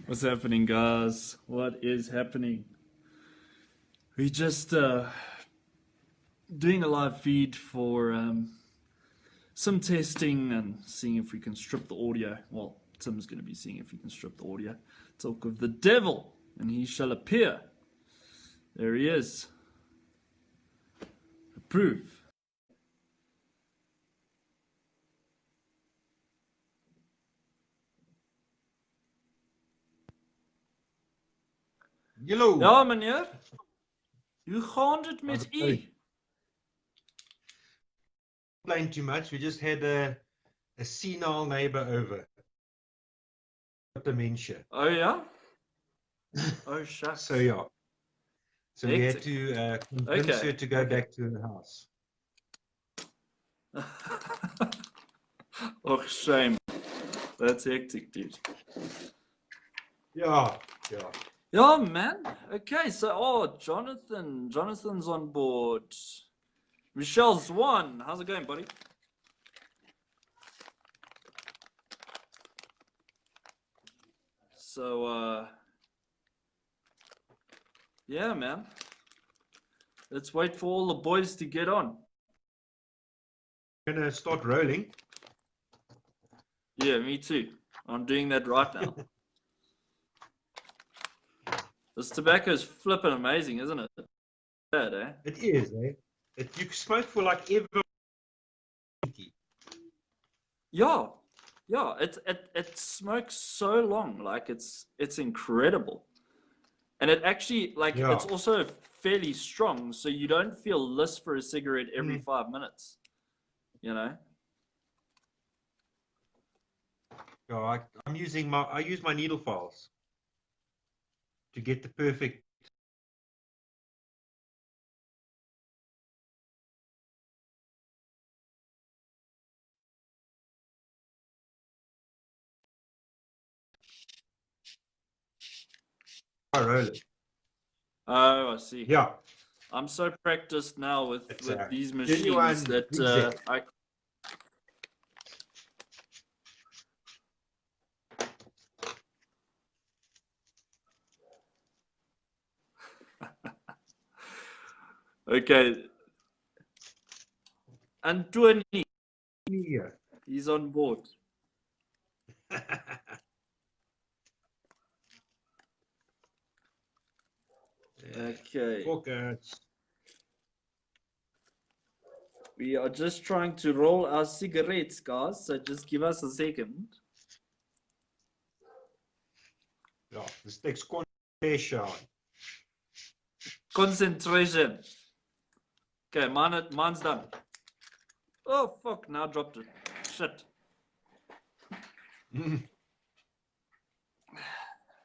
What's happening, guys? What is happening? We just doing a live feed for some testing and seeing if we can strip the audio. Well, Tim's going to be seeing if he can strip the audio. Talk of the devil, and he shall appear. There he is. Approve. Hallo. Ja, meneer. Hoe gaan het met u? Complain too much. We just had a senile neighbor over. Dementia. Oh ja? Oh shucks. So yeah. So we had Hectic. to convince her to go back to her house. Oh, shame. That's hectic, dude. Yeah. Yeah, man. Okay, so Jonathan's on board. Michelle's won. How's it going, buddy? So yeah, man. Let's wait for all the boys to get on. We're gonna start rolling. Yeah, me too. I'm doing that right now. This tobacco is flipping amazing, isn't it? Bad, eh? It is, eh? You smoke for like ever. Yeah. It smokes so long, like it's incredible. And it actually, like, it's also fairly strong, so you don't feel lust for a cigarette every 5 minutes, you know? Yeah, I use my needle files to get the perfect. I roll it. Oh, I see. Yeah. I'm so practiced now with these machines genuine that I. Okay. Anthony, Yeah. he's on board. Okay. Focus. We are just trying to roll our cigarettes, guys, so just give us a second. Yeah, this takes concentration. Concentration. Okay, mine's done. Oh, fuck, now I dropped it. Shit.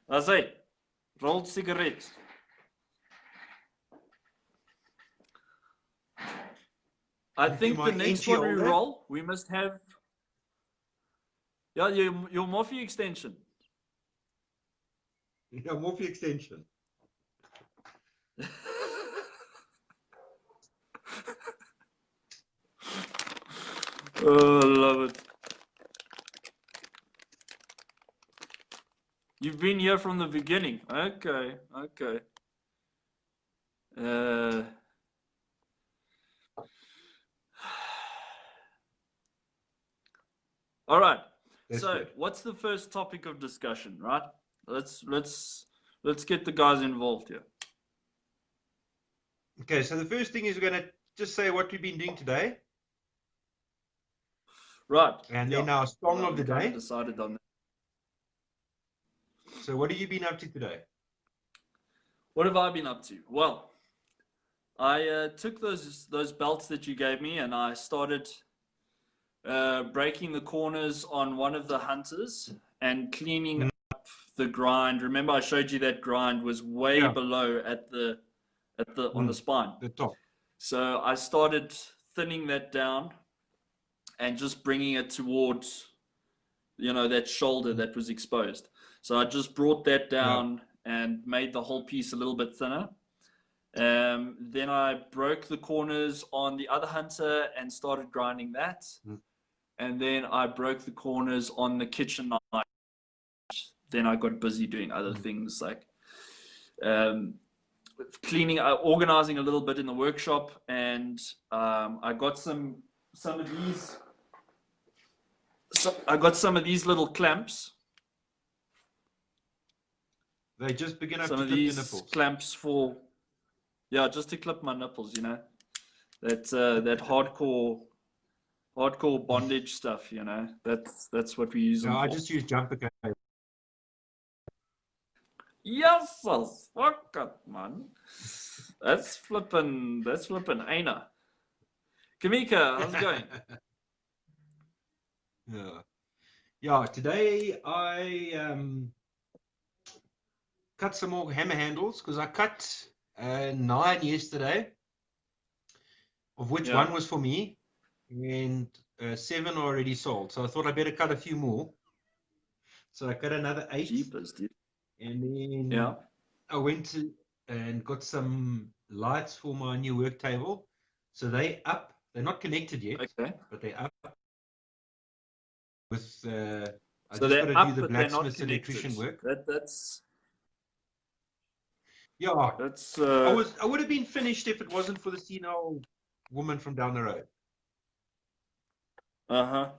I say, rolled cigarettes. I think the next one we roll, we must have. Yeah, your Morphe extension. Yeah, Morphe extension. Oh, I love it. You've been here from the beginning. Okay. All right. So, what's the first topic of discussion, right? Let's get the guys involved here. Okay, so the first thing is we're going to just say what we've been doing today. Right. And then our song of the day. Decided on that. So what have you been up to today? What have I been up to? Well, I took those belts that you gave me and I started breaking the corners on one of the hunters and cleaning up the grind. Remember, I showed you that grind was way below on the spine. The top. So I started thinning that down and just bringing it towards, that shoulder that was exposed. So I just brought that down and made the whole piece a little bit thinner. Then I broke the corners on the other hunter and started grinding that. And then I broke the corners on the kitchen knife then I got busy doing other Mm. things like cleaning, organizing a little bit in the workshop, and I got some of these. So I got some of these little clamps. They just big enough Some to of clip your these nipples. clamps for, yeah, just to clip my nipples. You know, that that hardcore bondage stuff. You know, that's what we use them No, I for. just use jumper cables. Yes, fuck it, man. That's flipping Aina. Kamika, how's it going? Yeah. Yeah, today I cut some more hammer handles because I cut 9 yesterday, of which Yeah. one was for me, and 7 are already sold. So I thought I better cut a few more. So I cut another 8, Jeepers, dude. and then Yeah. I went to and got some lights for my new work table. So they up. They're not connected yet, Okay. but they're up with. I So just got they're to do up, the but they're not blacksmith's connected. electrician work. That's Yeah, I would have been finished if it wasn't for the senile woman from down the road. uh-huh.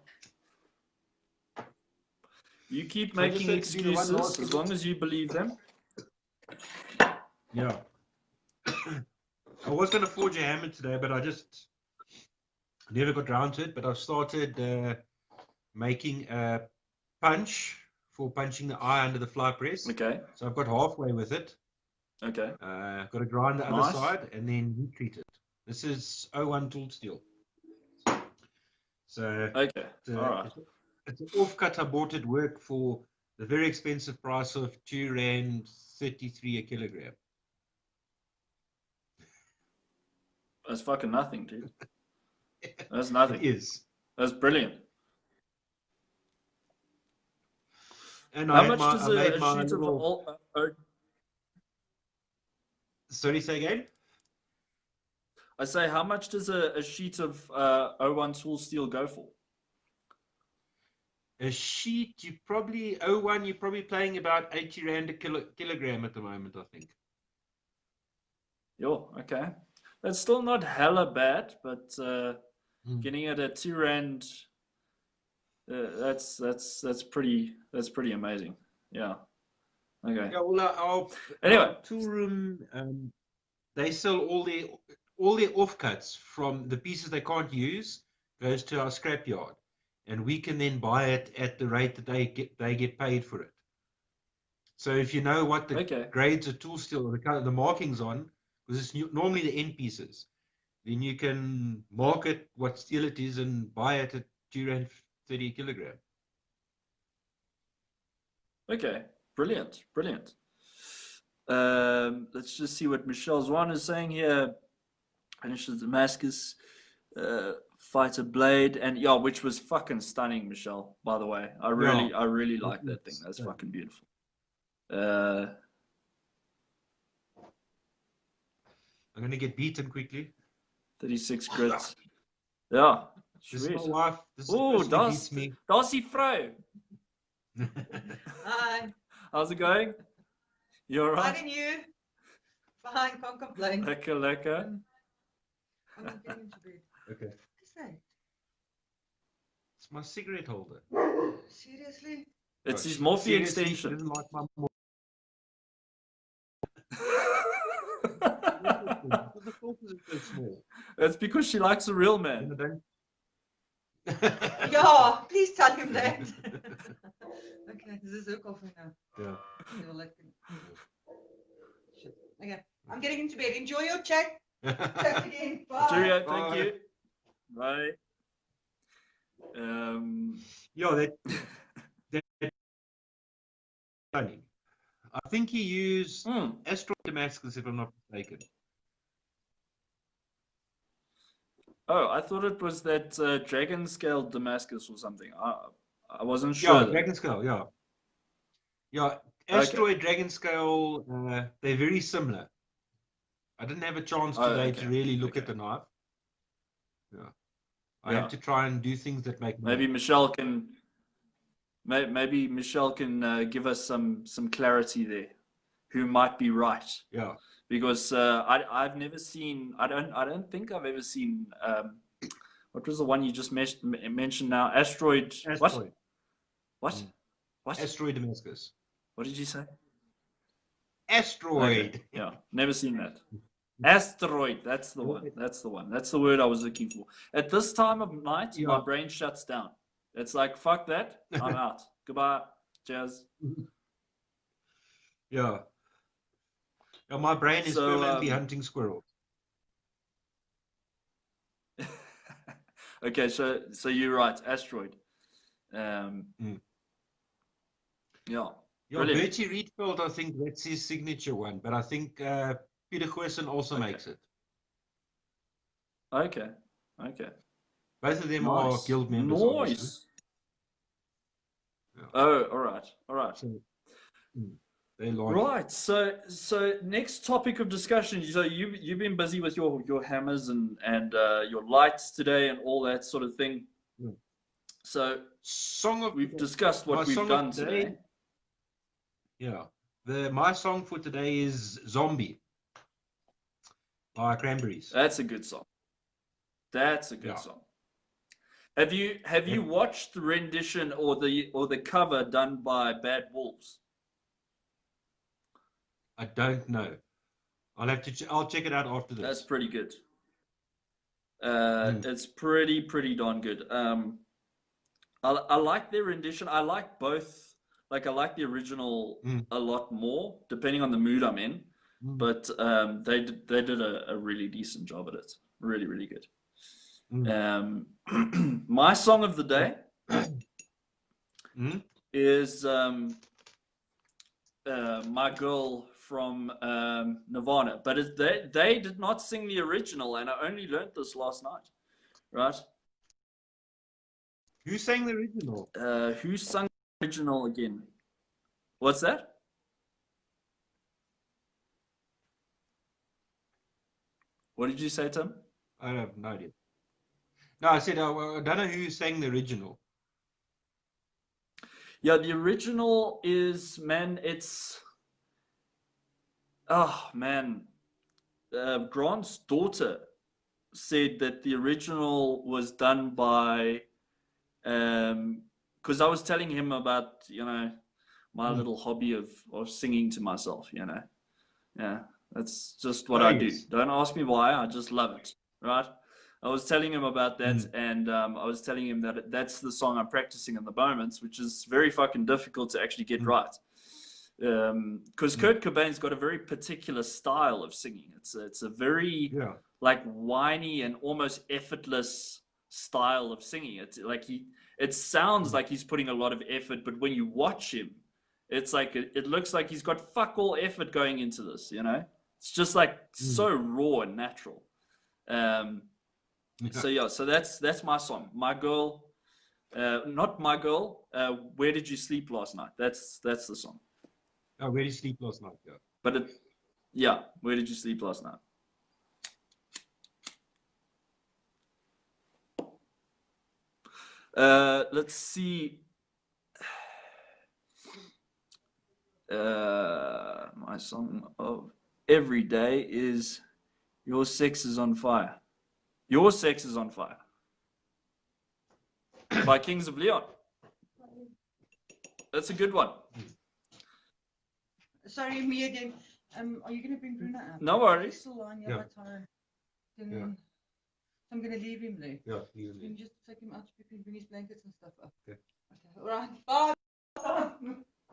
You keep So I just making had to do the one excuses last as little- long as you believe them. Yeah. I was going to forge a hammer today, but I just never got around to it. But I've started making a punch for punching the eye under the fly press. Okay. So I've got halfway with it. Okay. Got to grind the other Nice. side and then heat treat it. This is 01 tool steel. So Okay. it's, All right. it's an offcut. I bought at work for the very expensive price of R2.33 a kilogram. That's fucking nothing, dude. That's nothing. It is. That's brilliant. And How I much does made a my sheet little... of Sorry, say again? I say, how much does a sheet of 01 tool steel go for? A sheet, you probably... 01, you're probably paying about 80 Rand a kilogram at the moment, I think. Yo, okay. That's still not hella bad, but getting it at 2 Rand, that's pretty amazing. Yeah. Okay. Yeah, well, Anyway. our tool room, they sell all their offcuts from the pieces they can't use, goes to our scrapyard, and we can then buy it at the rate that they get paid for it. So if you know what the grades of tool steel, the markings on, because it's normally the end pieces, then you can mark it what steel it is and buy it at R2.30 a kilogram. Okay, brilliant. Let's just see what Michelle Zwan is saying here. Finishes Damascus fighter blade, and yeah, which was fucking stunning, Michelle. By the way, I really like that thing. That's fucking beautiful. I'm gonna get beaten quickly. 36 grits. Yeah. This is my wife. This is the person who beats me. Darcy Frey. Hi. How's it going? You alright? Fine, and you? Fine, can't complain. Lekker. I'm not getting into bed. Okay. What is that? It's my cigarette holder. Seriously? It's his Morphe extension. She doesn't like my the filters are so small. That's because she likes a real man. Yeah, please tell him that. Okay, this is her coffee now. Yeah. Shit. Okay, I'm getting into bed. Enjoy your chat. Chat again. Bye. Cheerio, thank you. Bye. Yeah, that funny. I think he used Astro Damascus, if I'm not mistaken. Oh, I thought it was that Dragon Scale Damascus or something. I wasn't sure. Yeah, Dragon Scale, yeah. Yeah, Asteroid, Dragon Scale, they're very similar. I didn't have a chance today to really look at the knife. Yeah. I have to try and do things that make Maybe Michelle can Maybe Michelle can give us some clarity there. Who might be right? Yeah. Because I've never seen. I don't think I've ever seen. What was the one you just mentioned now? Asteroid. Asteroid. What? Mm. What? Asteroid Damascus. What did you say? Asteroid. Okay. Yeah, never seen that. Asteroid. That's the one. That's the one. That's the word I was looking for. At this time of night, my brain shuts down. It's like, fuck that. I'm out. Goodbye. Cheers. Yeah. Yeah, my brain is So, permanently hunting squirrels. Okay, so you're right. Asteroid. Yeah. Yeah, Brilliant. Bertie Rietveld, I think that's his signature one, but I think Peter Goosen also makes it. Okay. Both of them are guild members, obviously. Nice. Yeah. Oh, all right. So, they like right. So next topic of discussion. So you've been busy with your hammers and your lights today and all that sort of thing. Yeah. So we've discussed what we've done today. Yeah. My song for today is Zombie by Cranberries. That's a good song. That's a good song. Have you watched the rendition or the cover done by Bad Wolves? I don't know. I'll check it out after this. That's pretty good. It's pretty darn good. I like their rendition. I like both. Like I like the original a lot more, depending on the mood I'm in. But they did a really decent job at it. Really, really good. My song of the day is My Girl from Nirvana. But they did not sing the original, and I only learned this last night. Right? Who sang the original? Who sung the original again? What's that? What did you say, Tim? I have no idea. No, I said I don't know who sang the original. Yeah, the original is, man, it's... Oh, man. Grant's daughter said that the original was done by... Because I was telling him about, my little hobby of singing to myself, Yeah, that's just what I do. Don't ask me why, I just love it, right? I was telling him about that, and I was telling him that that's the song I'm practicing at the moment, which is very fucking difficult to actually get right. Because Kurt Cobain's got a very particular style of singing. It's a very like whiny and almost effortless style of singing. It's like it sounds like he's putting a lot of effort, but when you watch him, it's like it looks like he's got fuck all effort going into this. It's just like so raw and natural. So that's my song. My Girl, not My Girl. Where Did You Sleep Last Night? That's the song. Oh, Where Did You Sleep Last Night? Yeah. But Where Did You Sleep Last Night? Let's see. My song of every day is Your Sex Is on Fire. Your Sex Is on Fire by Kings of Leon. That's a good one. Sorry, me again. Are you going to bring Bruno out? No worries. He's still lying here, I'm going to leave him there. Yeah, leave him. Can you just take him out so we can bring his blankets and stuff up? Okay. All right. Bye.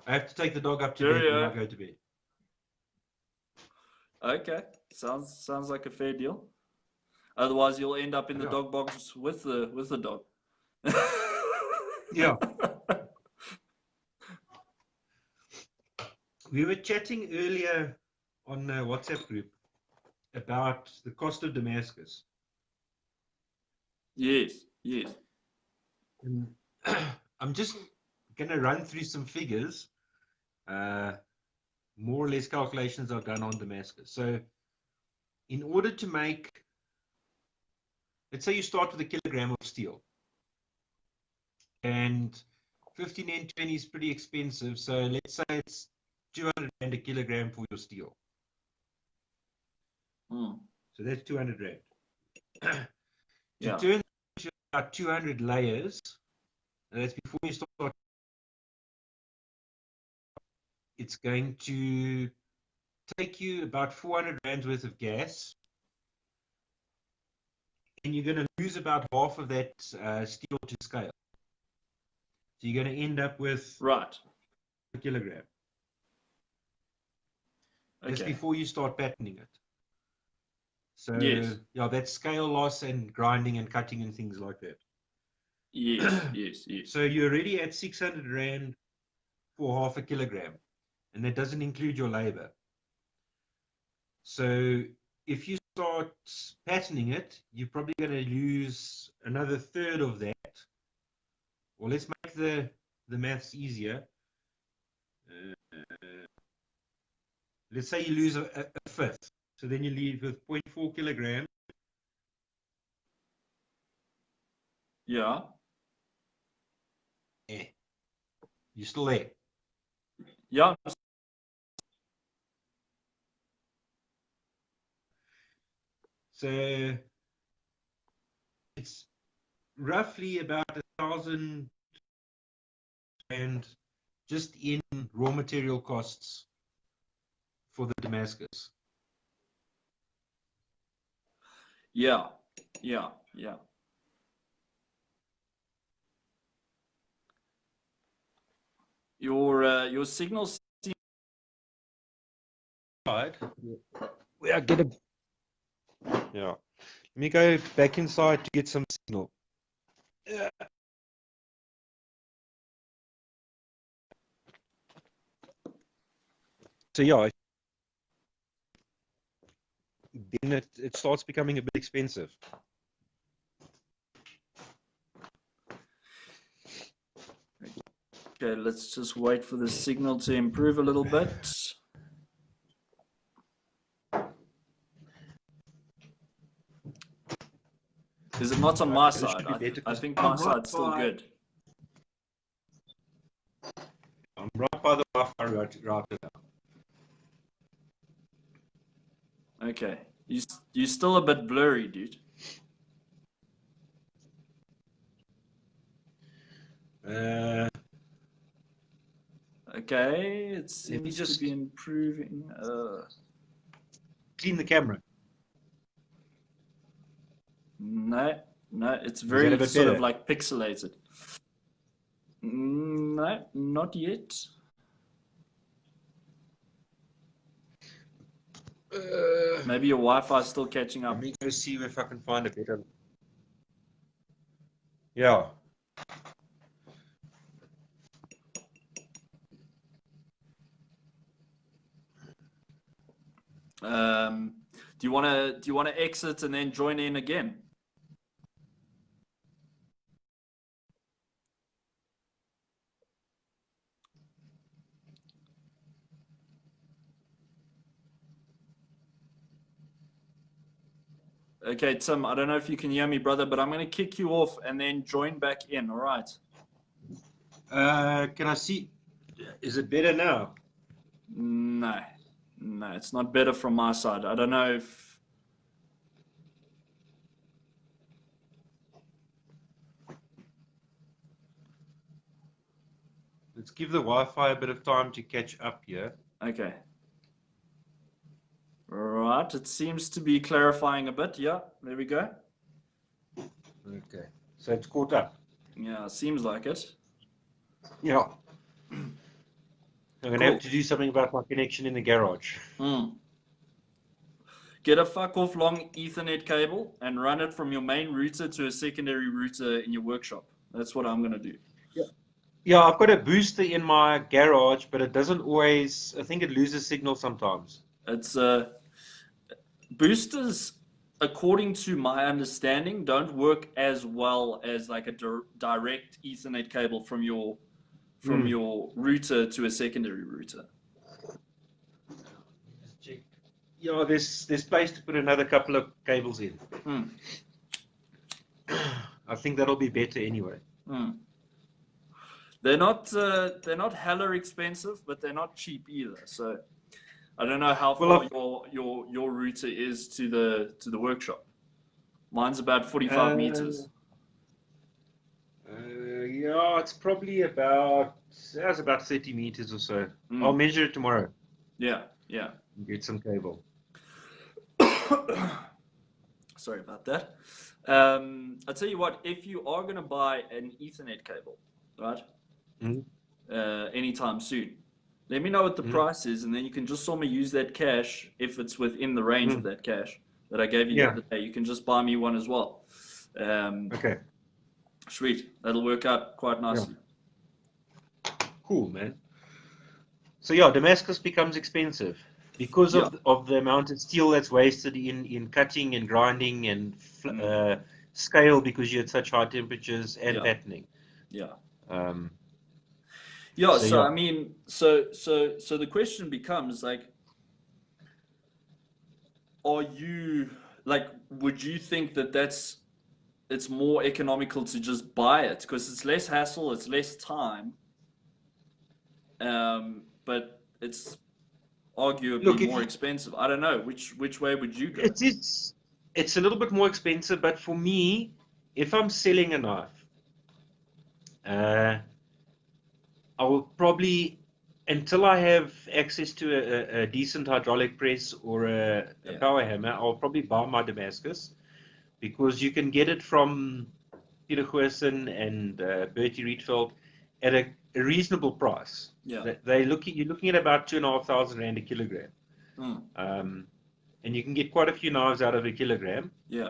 I have to take the dog up to bed when I go to bed. Okay, sounds like a fair deal. Otherwise, you'll end up in the dog box with the dog. Yeah. We were chatting earlier on a WhatsApp group about the cost of Damascus. Yes. And I'm just going to run through some figures. More or less calculations are done on Damascus. So in order to make, let's say you start with a kilogram of steel. And 15 N20 is pretty expensive. So let's say it's 200 rand a kilogram for your steel. Mm. So that's 200 rand. To Yeah. turn to about 200 layers, and that's before you start. It's going to take you about 400 rands worth of gas, and you're going to lose about half of that steel to scale. So you're going to end up with Right. a kilogram. That's Okay. before you start patterning it. So Yes. yeah, that's scale loss and grinding and cutting and things like that. Yes. Yes. Yes. So you're already at 600 rand for half a kilogram, and that doesn't include your labor. So if you start patterning it, you're probably going to lose another third of that. Well, let's make the maths easier. Let's say you lose a fifth. So then you leave with 0.4 kilograms. Yeah. Yeah. You're still there. Yeah. So it's roughly about 1,000 and just in raw material costs for the Damascus. Yeah. Yeah. Yeah. Your signal seems Right. Yeah, get a. Yeah. Let me go back inside to get some signal. Yeah. So yeah, then it starts becoming a bit expensive. okay. Let's just wait for the signal to improve a little bit. Is it not on my It should side? be better I 'cause think I'm my right side's still by- good. I'm right by the Wi-Fi router now. Okay. You're still a bit blurry, dude. Okay. It Let me seems just to be improving. clean the camera. No, it's that very a bit sort of better? like pixelated. No, not yet. Maybe your Wi-Fi is still catching up. Let me go see if I can find a better. Yeah. Do you wanna exit and then join in again? Okay, Tim, I don't know if you can hear me, brother, but I'm going to kick you off and then join back in. All right. Can I see? Is it better now? No, it's not better from my side. I don't know if. Let's give the Wi-Fi a bit of time to catch up here. Okay. Right. It seems to be clarifying a bit. Yeah, there we go. Okay. So it's caught up. Yeah, seems like it. Yeah. I'm going to have to do something about my connection in the garage. Get a fuck off long Ethernet cable and run it from your main router to a secondary router in your workshop. That's what I'm going to do. Yeah, I've got a booster in my garage, but it doesn't always. I think it loses signal sometimes. It's boosters, according to my understanding, don't work as well as like a direct Ethernet cable from your router to a secondary router. Yeah, there's place to put another couple of cables in. I think that'll be better anyway. they're not hella expensive, but they're not cheap either. So I don't know how Well, far your router is to the workshop. Mine's about 45 uh, meters. yeah, it's probably that's about 30 meters or so. I'll Mm. measure it tomorrow Yeah, yeah. and get some cable. Sorry about that. I'll tell you what, if you are going to buy an Ethernet cable, right, Mhm. anytime soon, let me know what the Mhm. price is, and then you can just sort of use that cash if it's within the range of Mhm. that cash that I gave you the Yeah. other day. You can just buy me one as well. Okay. Sweet. That'll work out quite Yeah. nicely. Cool, man. So yeah, Damascus becomes expensive because Yeah. of the amount of steel that's wasted in cutting and grinding and Mm. scale because you had such high temperatures and Yeah. patterning. Yeah. Um, Yeah. so So yeah, I mean, so the question becomes like, are you like, would you think that it's more economical to just buy it because it's less hassle, it's less time, but it's arguably look, if more you, expensive. I don't know which way would you go? it's a little bit more expensive, but for me, if I'm selling a knife, uh, I will probably, until I have access to a decent hydraulic press or a Yeah. power hammer, I'll probably buy my Damascus because you can get it from Peter Goosen and Bertie Rietveld at a reasonable price. Yeah. You're looking at about 2,500 rand a kilogram, Mm. and you can get quite a few knives out of a kilogram Yeah.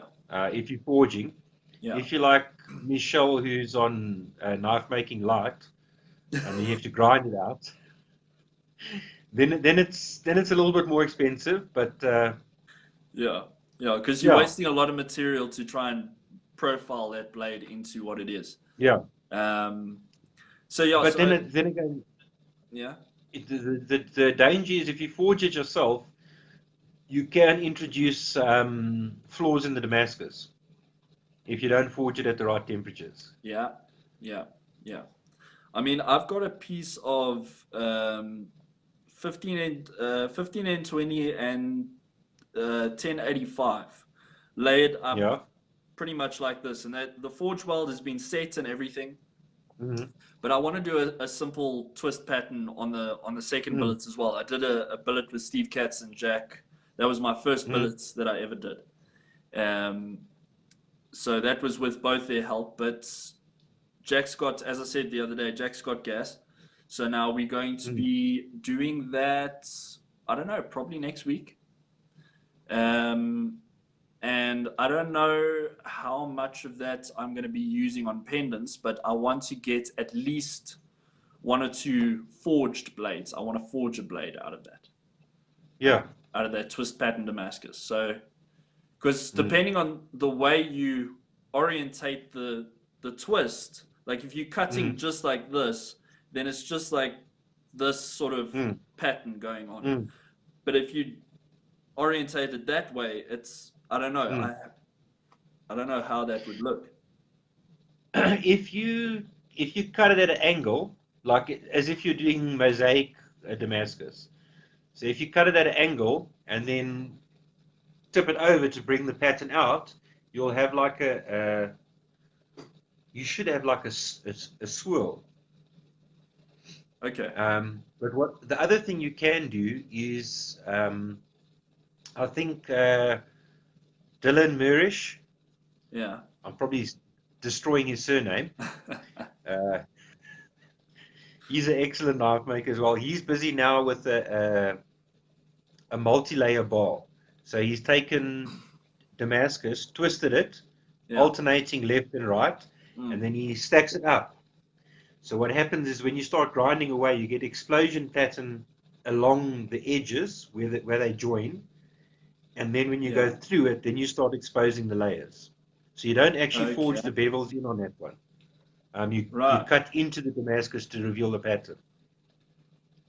if you're forging. Yeah. If you like Michelle, who's on knife making light, and you have to grind it out, then it's a little bit more expensive. But Yeah. Yeah. Because you're yeah, wasting a lot of material to try and profile that blade into what it is. yeah. Um, so yeah. But So then again, yeah. the danger is if you forge it yourself, you can introduce flaws in the Damascus if you don't forge it at the right temperatures. Yeah. Yeah. Yeah. I mean, I've got a piece of 15 and 20 and 1085 laid up Yeah. pretty much like this, and that the forge weld has been set and everything. Hmm. But I want to do a simple twist pattern on the second Mm. billets as well. I did a billet with Steve Katz and Jack. That was my first Mm. billets that I ever did. Um, so that was with both their help, but Jack's got, as I said the other day, Jack's got gas. So now we're going to Mm. be doing that, I don't know, probably next week. Um, and I don't know how much of that I'm going to be using on pendants, but I want to get at least one or two forged blades. I want to forge a blade out of that, Yeah. out of that twist pattern Damascus. So, because Mm. depending on the way you orientate the twist, like if you're cutting Mm. just like this, then it's just like this sort of Mm. pattern going on. Mm. But if you orientate it that way, it's I don't know. Mm. I don't know how that would look. if you cut it at an angle, like as if you're doing mosaic Damascus. So if you cut it at an angle and then tip it over to bring the pattern out, you'll have like you should have like a swirl. Okay. But what the other thing you can do is, I think Dylan Murish, Yeah. I'm probably destroying his surname. Uh, he's an excellent knife maker as well. He's busy now with a multi-layer bar. So he's taken Damascus, twisted it, Yeah. alternating left and right, Mm. and then he stacks it up. So what happens is when you start grinding away, you get explosion pattern along the edges where they join, and then when you go Yeah. through it, then you start exposing the layers. So you don't actually Okay. forge the bevels in on that one. You Right. cut into the Damascus to reveal the pattern.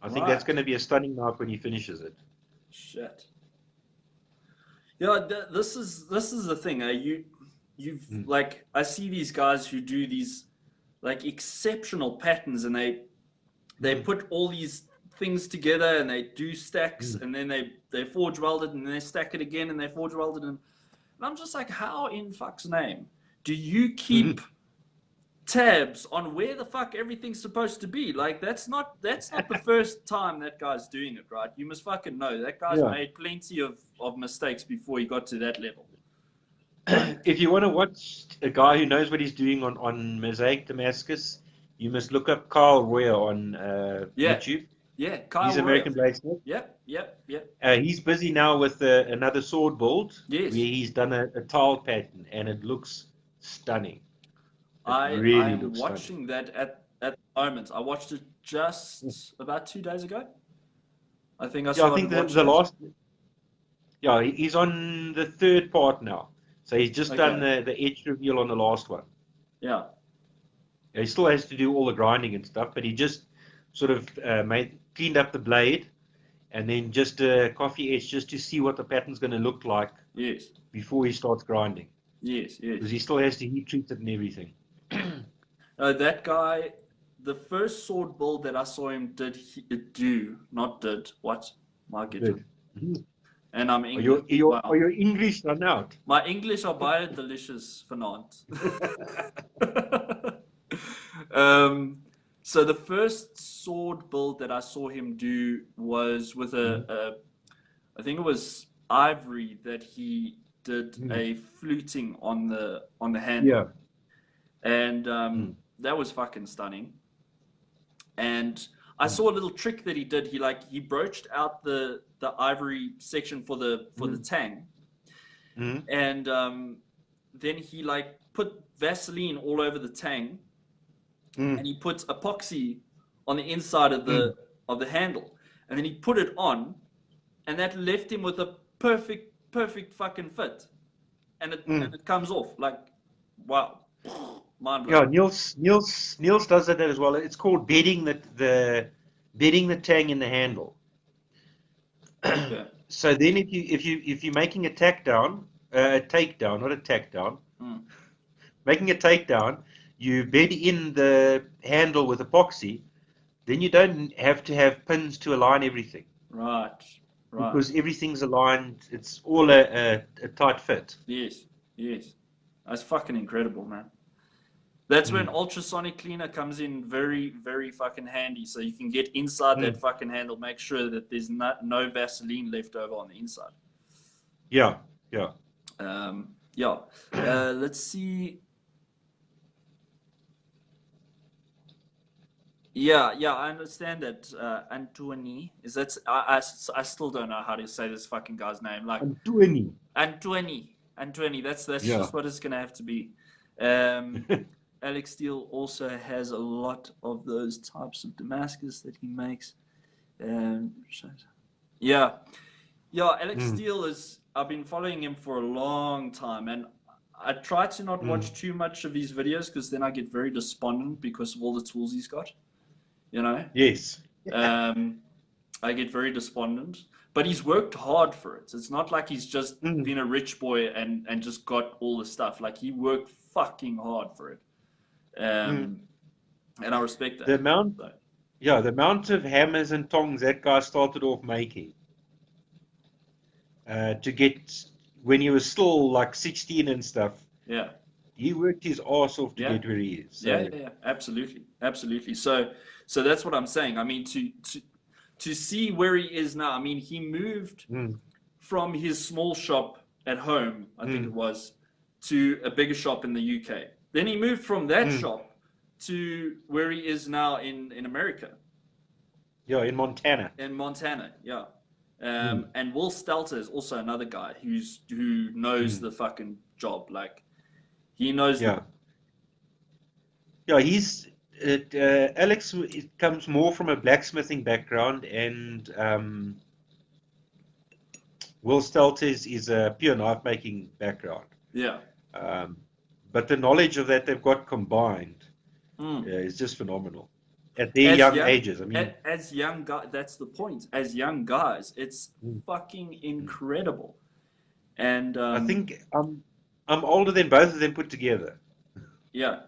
I think that's Right. going to be a stunning knife when he finishes it. Shit. Yeah, this is the thing. You've Mm. like I see these guys who do these like exceptional patterns, and they put all these things together, and they do stacks, and then they forge weld it, and then they stack it again, and they forge weld it, and I'm just like, how in fuck's name do you keep tabs on where the fuck everything's supposed to be? Like, that's not the first time that guy's doing it, right? You must fucking know that guy's made plenty of mistakes before he got to that level. If you want to watch a guy who knows what he's doing on Mosaic Damascus, you must look up Carl Royer on YouTube. Yeah, Kyle He's Royer. American Bladesmith. Yep. He's busy now with another sword build, Yes. where he's done a tile pattern, and it looks stunning. I'm watching that at the moment. I watched it just about 2 days ago. I think I started watching the last. Yeah, he's on the third part now. So he's just done the edge reveal on the last one. Yeah. He still has to do all the grinding and stuff, but he just sort of cleaned up the blade, and then just a coffee etch just to see what the pattern's going to look like. Yes. Before he starts grinding. Yes. Because he still has to heat treat it and everything. That guy, the first sword build that I saw him My goodness. And I'm English. Are your English run out? My English are baie delicious vanaand. So the first sword build that I saw him do was with I think it was ivory that he did a fluting on the handle. Yeah. And that was fucking stunning. And I saw a little trick that he did. He broached out the ivory section for the tang, and then he put Vaseline all over the tang, and he put epoxy on the inside of the handle, and then he put it on, and that left him with a perfect fucking fit, and it comes off like, wow. Yeah, Niels does that as well. It's called bedding the tang in the handle. Okay. So then, if you're making a takedown, not a takedown, making a takedown, you bed in the handle with epoxy. Then you don't have to have pins to align everything. Right. Because everything's aligned. It's all a tight fit. Yes. That's fucking incredible, man. That's when ultrasonic cleaner comes in very, very fucking handy. So you can get inside that fucking handle, make sure that there's no Vaseline left over on the inside. Yeah. Let's see. Yeah, I understand that. Antoni, is that? I still don't know how to say this fucking guy's name. Like Antoni. That's just what it's gonna have to be. Alex Steele also has a lot of those types of Damascus that he makes. Alex Steele I've been following him for a long time, and I try to not watch too much of his videos because then I get very despondent because of all the tools he's got. You know? Yes. I get very despondent. But he's worked hard for it. It's not like he's just been a rich boy and just got all the stuff. Like, he worked fucking hard for it. And I respect that. The amount of hammers and tongs that guy started off making to get when he was still like 16 and stuff. Yeah. He worked his ass off to get where he is. So. Yeah, absolutely. So that's what I'm saying. I mean, to see where he is now. I mean, he moved from his small shop at home, I think it was, to a bigger shop in the UK. Then he moved from that shop to where he is now in America. Yeah, in Montana. Yeah. And Will Stelter is also another guy who knows the fucking job. Like, he knows. Yeah. He's Alex comes more from a blacksmithing background, and Will Stelter is a pure knife making background. Yeah. But the knowledge of that they've got combined is just phenomenal. At their young ages, I mean, as young guys, that's the point. As young guys, it's fucking incredible. And I think I'm older than both of them put together. Yeah.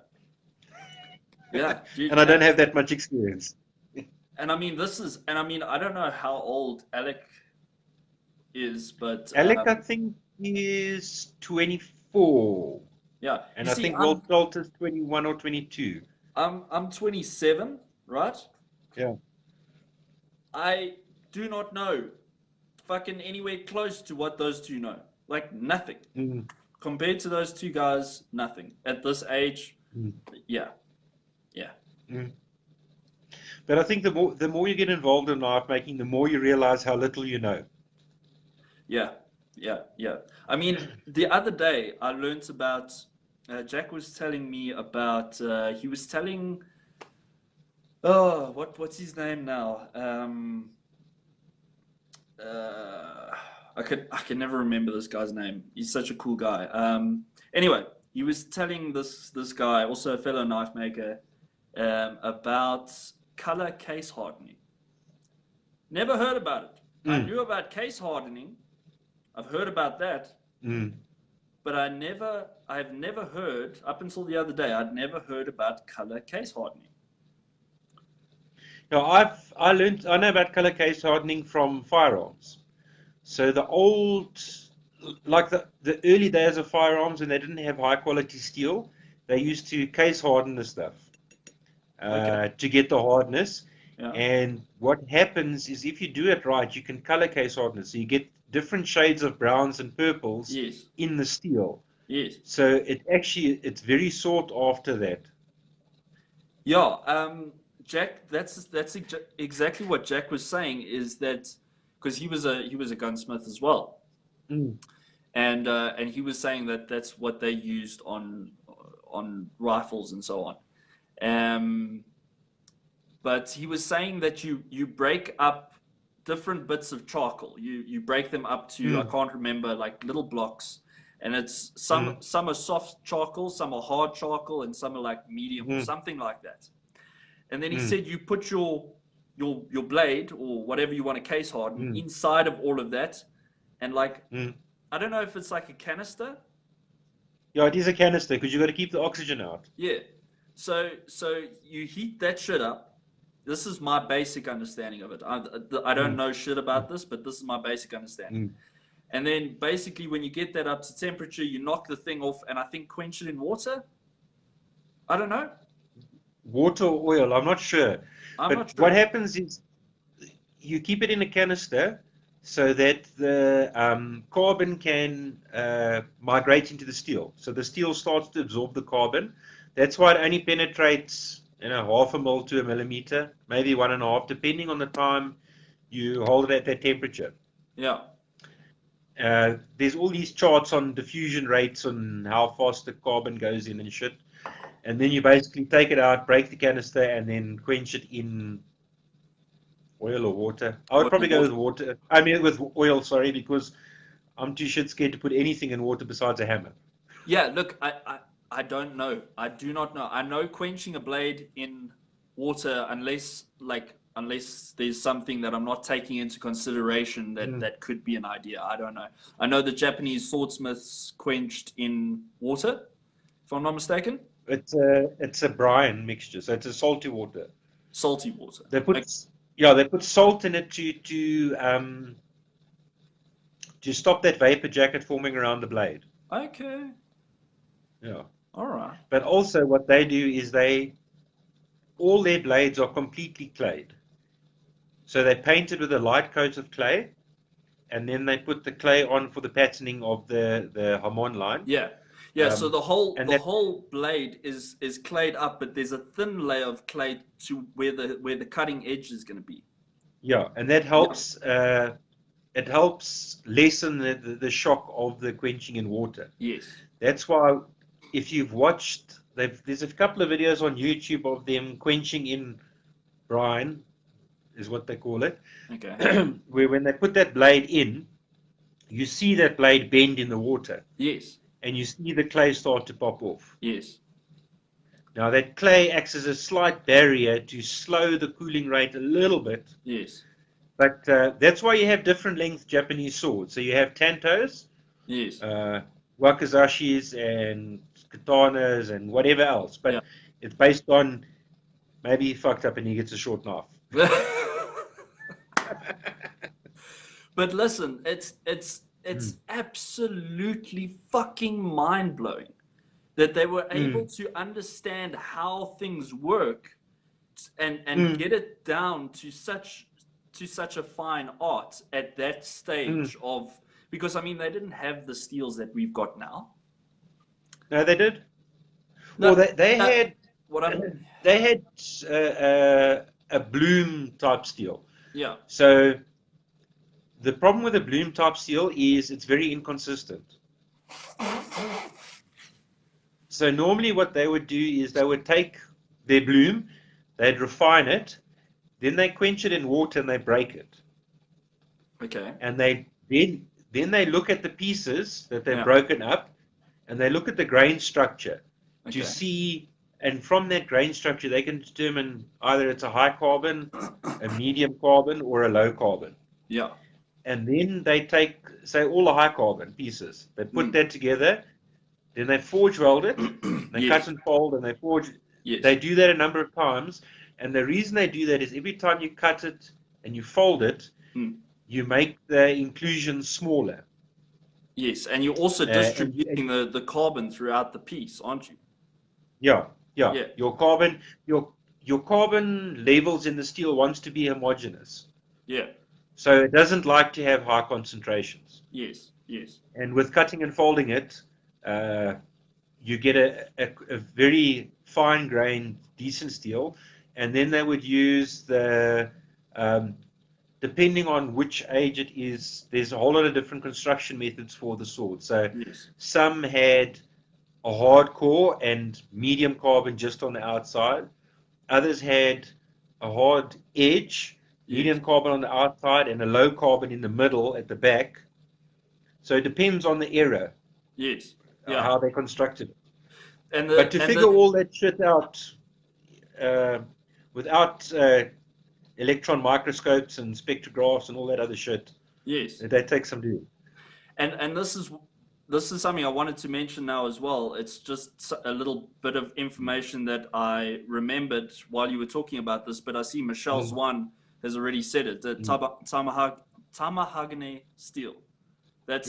Yeah, dude, And I don't yeah. have that much experience. And I mean, I don't know how old Alec is, but Alec, I think, is 24. yeah. You And I see, think Will Stolt is 21 or 22. I'm 27, right? Yeah. I do not know fucking anywhere close to what those two know. Like nothing. Mm, Compared to those two guys, nothing. At this age, mm, yeah. Yeah. mm. But I think the more you get involved in knife making, the more you realize how little you know. Yeah. Yeah. Yeah. I mean, the other day I learned about Jack was telling me about he was telling what's his name now? Uh, I can never remember this guy's name. He's such a cool guy. Anyway, he was telling this guy, also a fellow knife maker, about color case hardening. Never heard about it. I Mm, knew about case hardening. I've heard about that, mm. but I've never heard up until the other day. I'd never heard about color case hardening. Now, I know about color case hardening from firearms. So the old, like the early days of firearms when they didn't have high quality steel, they used to case harden the stuff Okay. to get the hardness. Yeah. And what happens is if you do it right, you can color case harden it. So you get different shades of browns and purples Yes. in the steel. Yes. So it's very sought after that. Yeah, Jack, exactly what Jack was saying is that because he was a gunsmith as well, Mm, and he was saying that that's what they used on rifles and so on. Um, but he was saying that you break up different bits of charcoal. You break them up to I mm, can't remember like little blocks, and it's mm, some are soft charcoal, some are hard charcoal, and some are like medium or mm, something like that. And then he mm, said you put your blade or whatever you want to case harden mm, inside of all of that, and like mm. I don't know if it's like a canister. Yeah, it is a canister because you've got to keep the oxygen out. Yeah. So you heat that shit up. This is my basic understanding of it. I don't Mm, know shit about this, but this is my basic understanding. mm. And then basically when you get that up to temperature, you knock the thing off and I think quench it in water. I don't know. Water or oil, I'm not sure. I'm But not what sure. happens is you keep it in a canister so that the carbon can migrate into the steel. So the steel starts to absorb the carbon. That's why it only penetrates, half a mil to a millimeter, maybe 1.5, depending on the time you hold it at that temperature. Yeah. There's all these charts on diffusion rates on how fast the carbon goes in and shit. And then you basically take it out, break the canister, and then quench it in oil or water. I would Oil probably or go with water. water. I mean, with oil, sorry, because I'm too shit scared to put anything in water besides a hammer. Yeah, look, I don't know. I do not know. I know quenching a blade in water unless there's something that I'm not taking into consideration that Mm. that could be an idea. I don't know. I know the Japanese swordsmiths quenched in water, if I'm not mistaken. It's a brine mixture, so it's a salty water. Salty water. They Like, put yeah, they put salt in it to stop that vapor jacket forming around the blade. okay. Yeah. All right. But also what they do is all their blades are completely clayed. So they paint it with a light coat of clay, and then they put the clay on for the patterning of the Harmon line. Yeah. Yeah, so Um, the whole and the that whole blade is clayed up, but there's a thin layer of clay to where the cutting edge is going to be. Yeah, and that Yeah. helps. It helps lessen the shock of the quenching in water. Yes. That's why, if you've watched, there's a couple of videos on YouTube of them quenching in brine, is what they call it, Okay. where when they put that blade in, you see that blade bend in the water, Yes. and you see the clay start to pop off. Yes. Now that clay acts as a slight barrier to slow the cooling rate a little bit, Yes. but that's why you have different length Japanese swords. So you have tantos, Yes. wakazashis, and katanas, and whatever else. Yeah. But it's based on Maybe he fucked up and he gets a short knife. But listen, it's absolutely fucking mind blowing that they were able to understand how things work and get it down to such a fine art at that stage of, because I mean they didn't have the steels that we've got now. No, they did. No, Well, they had what I'm they had a bloom type steel. yeah. So the problem with the bloom type steel is it's very inconsistent. So normally what they would do is they would take their bloom, they'd refine it, then they quench it in water and they break it. Okay. And then they look at the pieces that they've Yeah. broken up and they look at the grain structure Okay. to see, and from that grain structure they can determine either it's a high carbon, a medium carbon, or a low carbon. Yeah. And then they take, say, all the high carbon pieces, they put that together, then they forge weld it, they Yes. cut and fold, and they forge. Yes. They do that a number of times, and the reason they do that is every time you cut it and you fold it, you make the inclusions smaller. Yes, and you're also and- distributing the carbon throughout the piece, aren't you? Yeah. Yeah. Your carbon levels in the steel wants to be homogeneous, Yeah. so it doesn't like to have high concentrations. Yes. Yes. And with cutting and folding it, you get a very fine grained, decent steel. And then they would use the, depending on which age it is, there's a whole lot of different construction methods for the sword. So Yes. some had a hard core and medium carbon just on the outside. Others had a hard edge, medium carbon on the outside, and a low carbon in the middle at the back. So it depends on the era, Yes. Yeah. how they constructed it. And But to figure all that shit out without electron microscopes and spectrographs and all that other shit, yes. that takes some doing. And this is something I wanted to mention now as well. It's just a little bit of information that I remembered while you were talking about this, but I see Michelle Zwan has already said it. The Tamahagane steel. That's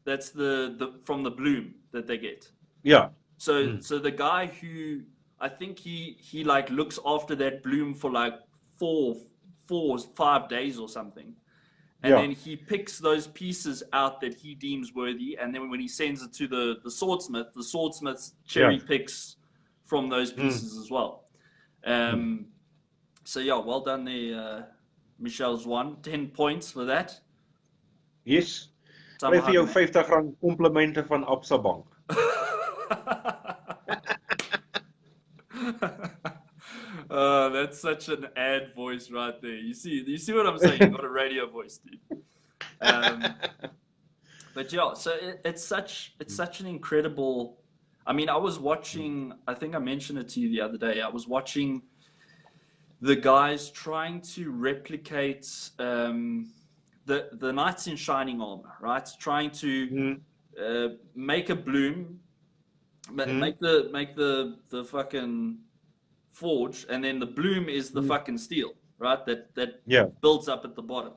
that's the from the bloom that they get. Yeah. So the guy who, I think he like looks after that bloom for like 5 days or something. And then he picks those pieces out that he deems worthy, and then when he sends it to the swordsmith cherry picks from those pieces as well. So yeah, well done there, Michelle Zwan. 10 points for that. Yes. Kry vir jou R50 komplimente van Absa Bank. That's such an ad voice right there. You see what I'm saying? You got a radio voice, dude. But yeah, so it's such an incredible. I mean, I was watching. I think I mentioned it to you the other day. I was watching the guys trying to replicate the knights in shining armor, right? Trying to make a bloom, make the fucking forge, and then the bloom is the fucking steel, right? That builds up at the bottom.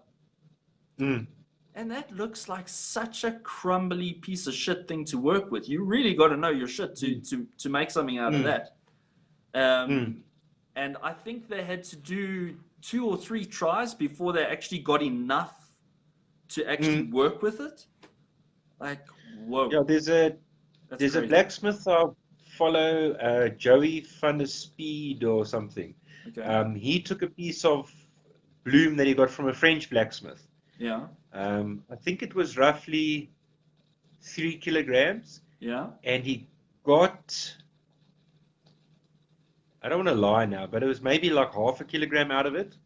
And that looks like such a crumbly piece of shit thing to work with. You really got to know your shit to make something out of that. And I think they had to do 2 or 3 tries before they actually got enough to actually work with it. Like, whoa. Yeah, there's a blacksmith I follow, Joey van der Speed or something. Okay. He took a piece of bloom that he got from a French blacksmith. Yeah. I think it was roughly 3 kilograms. Yeah. And he got, I don't want to lie now, but it was maybe like half a kilogram out of it,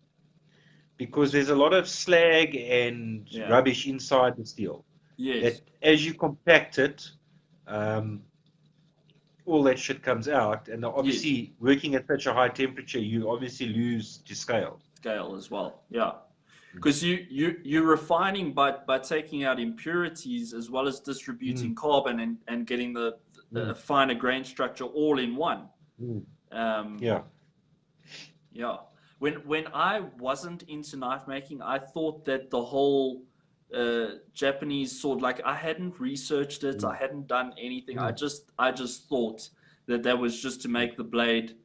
because there's a lot of slag and rubbish inside the steel. Yes. That as you compact it, all that shit comes out, and obviously working at such a high temperature, you obviously lose to scale. Scale as well, yeah. Because you're refining by taking out impurities as well as distributing carbon and getting the finer grain structure all in one. Yeah. Yeah. When I wasn't into knife making, I thought that the whole Japanese sword, like I hadn't researched it, I hadn't done anything. I just thought that that was just to make the blade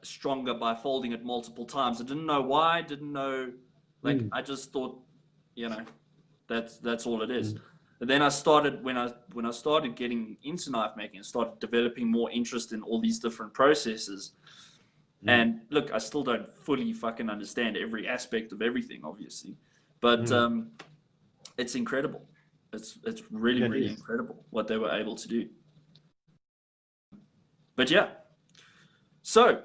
stronger by folding it multiple times. I didn't know why, didn't know, like I just thought, you know, that's all it is. And then I started when I started getting into knife making and started developing more interest in all these different processes. And look, I still don't fully fucking understand every aspect of everything, obviously, but it's incredible. It's really, really incredible what they were able to do. But yeah, so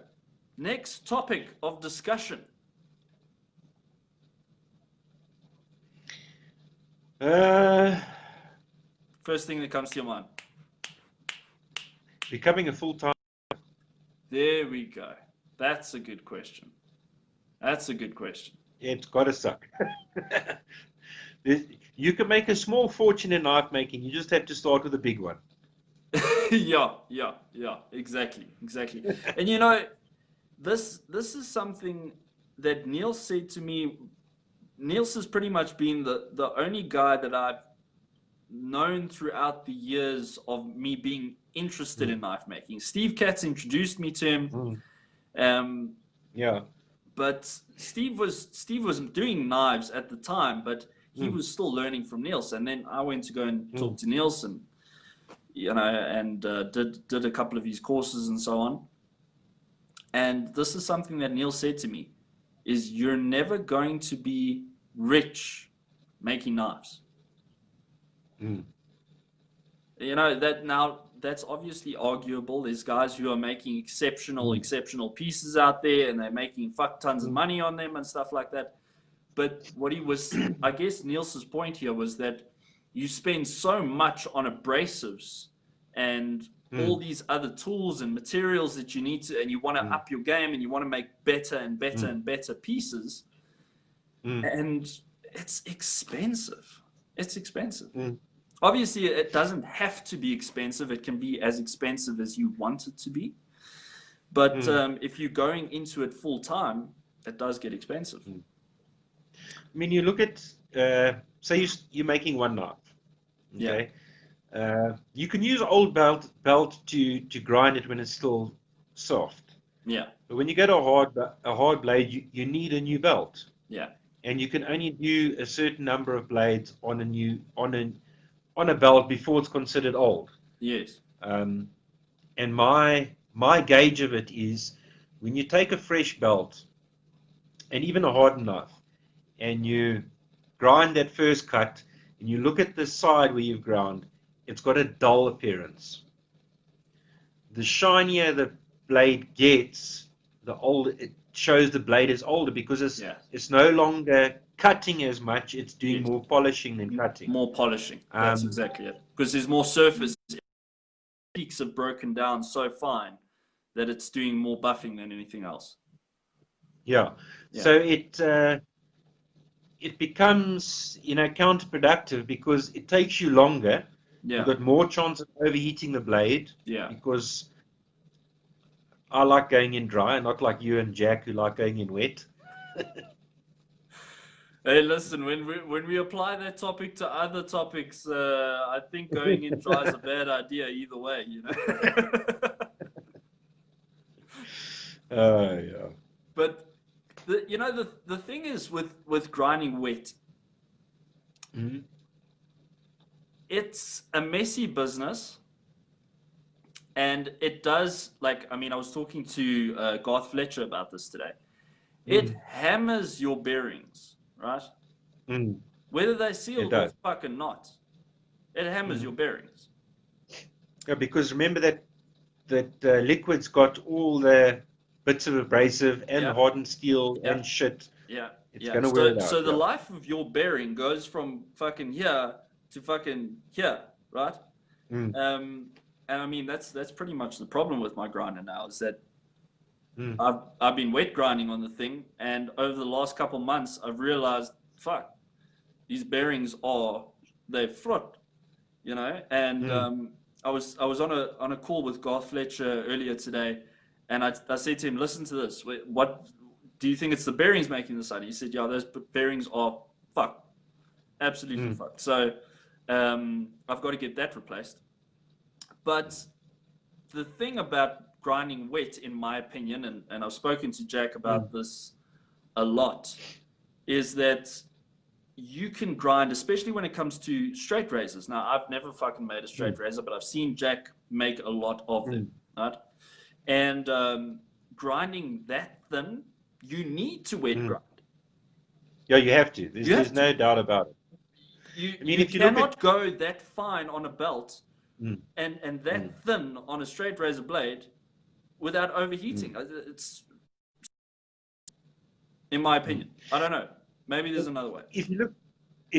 next topic of discussion. First thing that comes to your mind. Becoming a full-time. There we go. That's a good question. That's a good question. It's got to suck. You can make a small fortune in knife making. You just have to start with a big one. Yeah, exactly. And you know, this is something that Niels said to me. Niels has pretty much been the only guy that I've known throughout the years of me being interested in knife making. Steve Katz introduced me to him. Yeah. But Steve was doing knives at the time, but he was still learning from Niels. And then I went to go and talk to Niels, and you know, and did a couple of his courses and so on. And this is something that Niels said to me: is you're never going to be rich making knives. You know that now. That's obviously arguable. There's guys who are making exceptional pieces out there, and they're making fuck tons of money on them and stuff like that. But what he was, I guess Niels's point here was that you spend so much on abrasives and all these other tools and materials that you need to, and you want to up your game, and you want to make better and better and better pieces. And it's expensive. It's expensive. Obviously, it doesn't have to be expensive. It can be as expensive as you want it to be. But if you're going into it full time, it does get expensive. I mean, you look at, say you're making one knife. Okay. You can use old belt to grind it when it's still soft. Yeah. But when you get a hard blade, you need a new belt. Yeah. And you can only do a certain number of blades on a belt before it's considered old. Yes. And my gauge of it is when you take a fresh belt and even a hardened knife and you grind that first cut and you look at the side where you've ground, it's got a dull appearance. The shinier the blade gets, the older it shows the blade is older because it's no longer cutting as much, it's doing more polishing than cutting. More polishing. That's exactly it. Because there's more surface. Peaks have broken down so fine that it's doing more buffing than anything else. Yeah. So it becomes, counterproductive because it takes you longer. Yeah. You've got more chance of overheating the blade. Yeah. Because I like going in dry, not like you and Jack who like going in wet. Hey, listen, when we apply that topic to other topics, I think going in dry is a bad idea either way, you know. Yeah. But the thing is with grinding wet, it's a messy business, and it does, like, I mean, I was talking to Garth Fletcher about this today. It hammers your bearings. Right? Whether they sealed or fucking not, it hammers your bearings. Yeah, because remember that liquid's got all the bits of abrasive and hardened steel and shit. Yeah. It's gonna wear it out. So the life of your bearing goes from fucking here to fucking here, right? And I mean that's pretty much the problem with my grinder now is that I've been wet grinding on the thing, and over the last couple months, I've realized, fuck, these bearings they're fraught, And I was on a call with Garth Fletcher earlier today, And I said to him, listen to this. What do you think it's the bearings making this sound? He said, yeah, those bearings are fucked. Absolutely fucked. So I've got to get that replaced. But the thing about grinding wet, in my opinion, and I've spoken to Jack about this a lot, is that you can grind, especially when it comes to straight razors. Now, I've never fucking made a straight razor, but I've seen Jack make a lot of them, right? And grinding that thin, you need to wet grind. Yeah, you have to. There's no doubt about it. You cannot go that fine on a belt and that thin on a straight razor blade without overheating. It's, in my opinion. I don't know. Maybe there's another way. If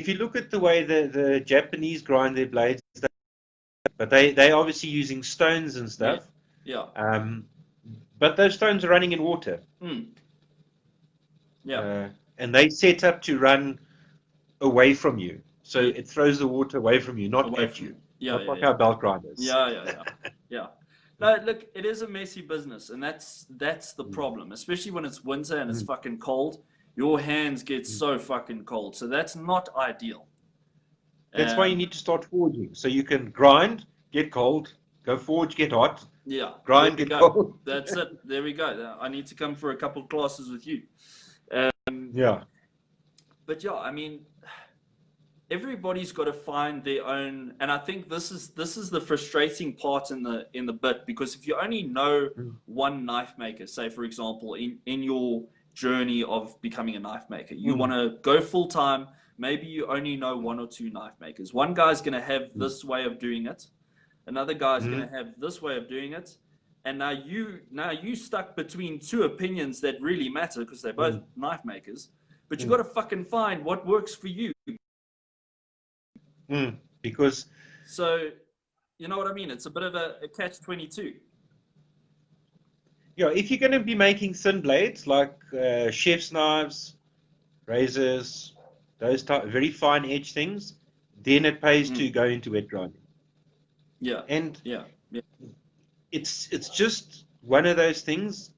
you look at the way the Japanese grind their blades, but they obviously using stones and stuff. Yeah. But those stones are running in water. Yeah. And they set up to run away from you. So it throws the water away from you, not at you. Yeah, not like our belt grinders. Yeah. No, look, it is a messy business, and that's the problem, especially when it's winter and it's fucking cold. Your hands get so fucking cold, so that's not ideal. That's why you need to start forging, so you can grind, get cold, go forge, get hot. Yeah. Grind, get cold. That's it. There we go. I need to come for a couple of classes with you. Yeah. But yeah, I mean, everybody's got to find their own, and I think this is the frustrating part in the bit, because if you only know one knife maker, say for example in your journey of becoming a knife maker, you want to go full time, maybe you only know one or two knife makers. One guy's going to have this way of doing it, another guy's going to have this way of doing it, and now you stuck between two opinions that really matter because they're both knife makers, but you got to fucking find what works for you. Because so, you know what I mean? It's a bit of a catch-22. Yeah, if you're going to be making thin blades like chef's knives, razors, those very fine edge things, then it pays to go into wet grinding. Yeah. And yeah. It's just one of those things.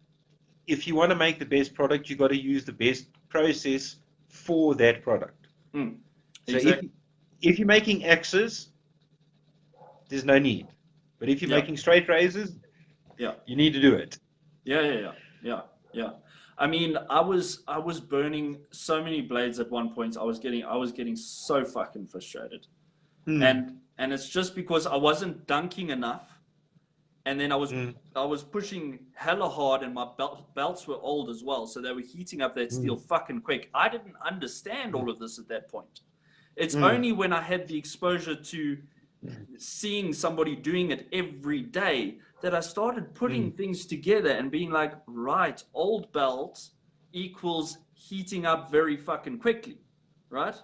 If you want to make the best product, you got to use the best process for that product. So Exactly. if you're making axes, there's no need. But if you're making straight razors, you need to do it. Yeah. I mean, I was burning so many blades at one point. I was getting so fucking frustrated, and it's just because I wasn't dunking enough, and then I was pushing hella hard, and my belts were old as well, so they were heating up that steel fucking quick. I didn't understand all of this at that point. It's only when I had the exposure to seeing somebody doing it every day that I started putting things together and being like, right, old belt equals heating up very fucking quickly, right?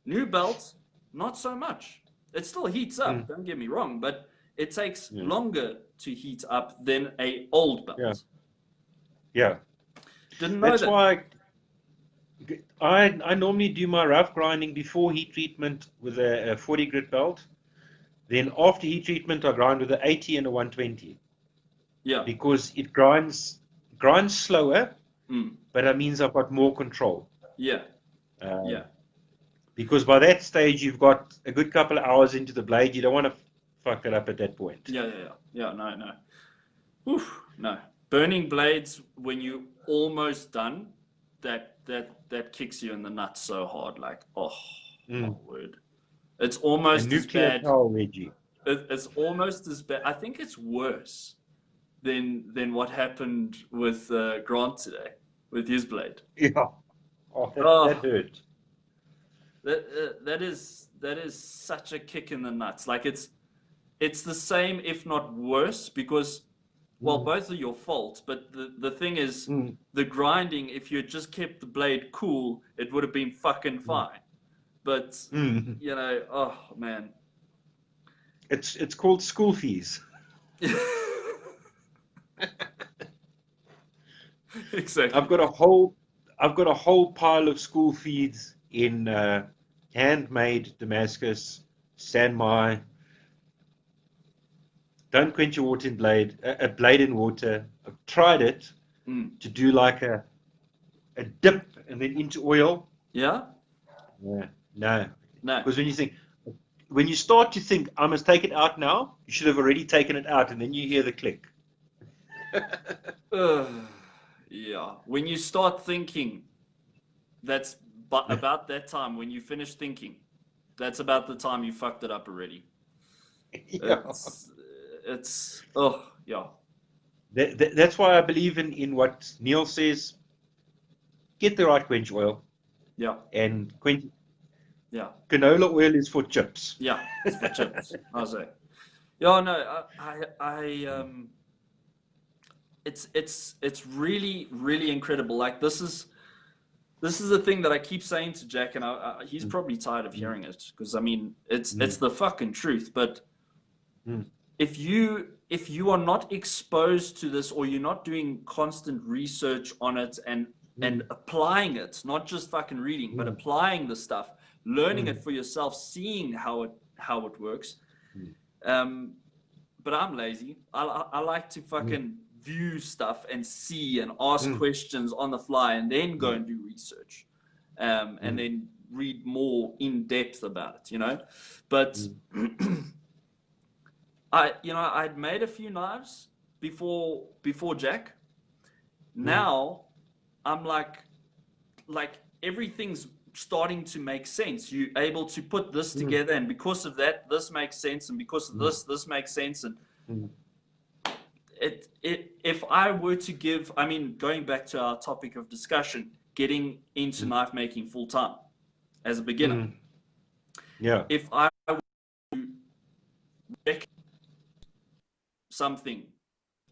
New belt, not so much. It still heats up, don't get me wrong, but it takes longer to heat up than a old belt. Yeah. Didn't know That's that. why I normally do my rough grinding before heat treatment with a 40 grit belt. Then after heat treatment, I grind with an 80 and a 120. Yeah. Because it grinds slower, but it means I've got more control. Yeah. Because by that stage, you've got a good couple of hours into the blade. You don't want to fuck it up at that point. Yeah. No. Oof, no. Burning blades when you're almost done, that kicks you in the nuts so hard. Like, oh my word. It's almost as bad. Reggie. It's almost as bad. I think it's worse than what happened with Grant today with his blade. Yeah. That hurt. That is such a kick in the nuts. Like it's the same, if not worse, because both are your fault. But the thing is, the grinding. If you had just kept the blade cool, it would have been fucking fine. But you know, oh man, it's called school fees. Exactly. I've got a whole pile of school feeds in handmade Damascus, Sanmai. Don't quench your water in blade. A blade in water. I've tried it Mm. to do like a dip and then into oil. Yeah? Yeah, no. No. Because when you start to think, I must take it out now, you should have already taken it out, and then you hear the click. Yeah. When you start thinking, that's about that time when you finish thinking. That's about the time you fucked it up already. Yeah. Oh, yeah. That's why I believe in what Neil says. Get the right quench oil, Yeah. and Yeah. canola oil is for chips. Yeah. It's for chips. I say. Yeah, no, it's really, really incredible. Like this is the thing that I keep saying to Jack, and he's probably tired of hearing it because I mean it's the fucking truth. But Mm. if you are not exposed to this, or you're not doing constant research on it and applying it, not just fucking reading, but applying the stuff, learning it for yourself, seeing how it works. But I'm lazy. I like to fucking view stuff and see and ask questions on the fly, and then go and do research, and then read more in depth about it, you know. But I'd made a few knives before Jack. Now I'm like everything's starting to make sense. You're able to put this together, and because of that, this makes sense, and because of this makes sense. And if I were to give, I mean, going back to our topic of discussion, getting into knife making full time as a beginner, Yeah. if I were to recommend something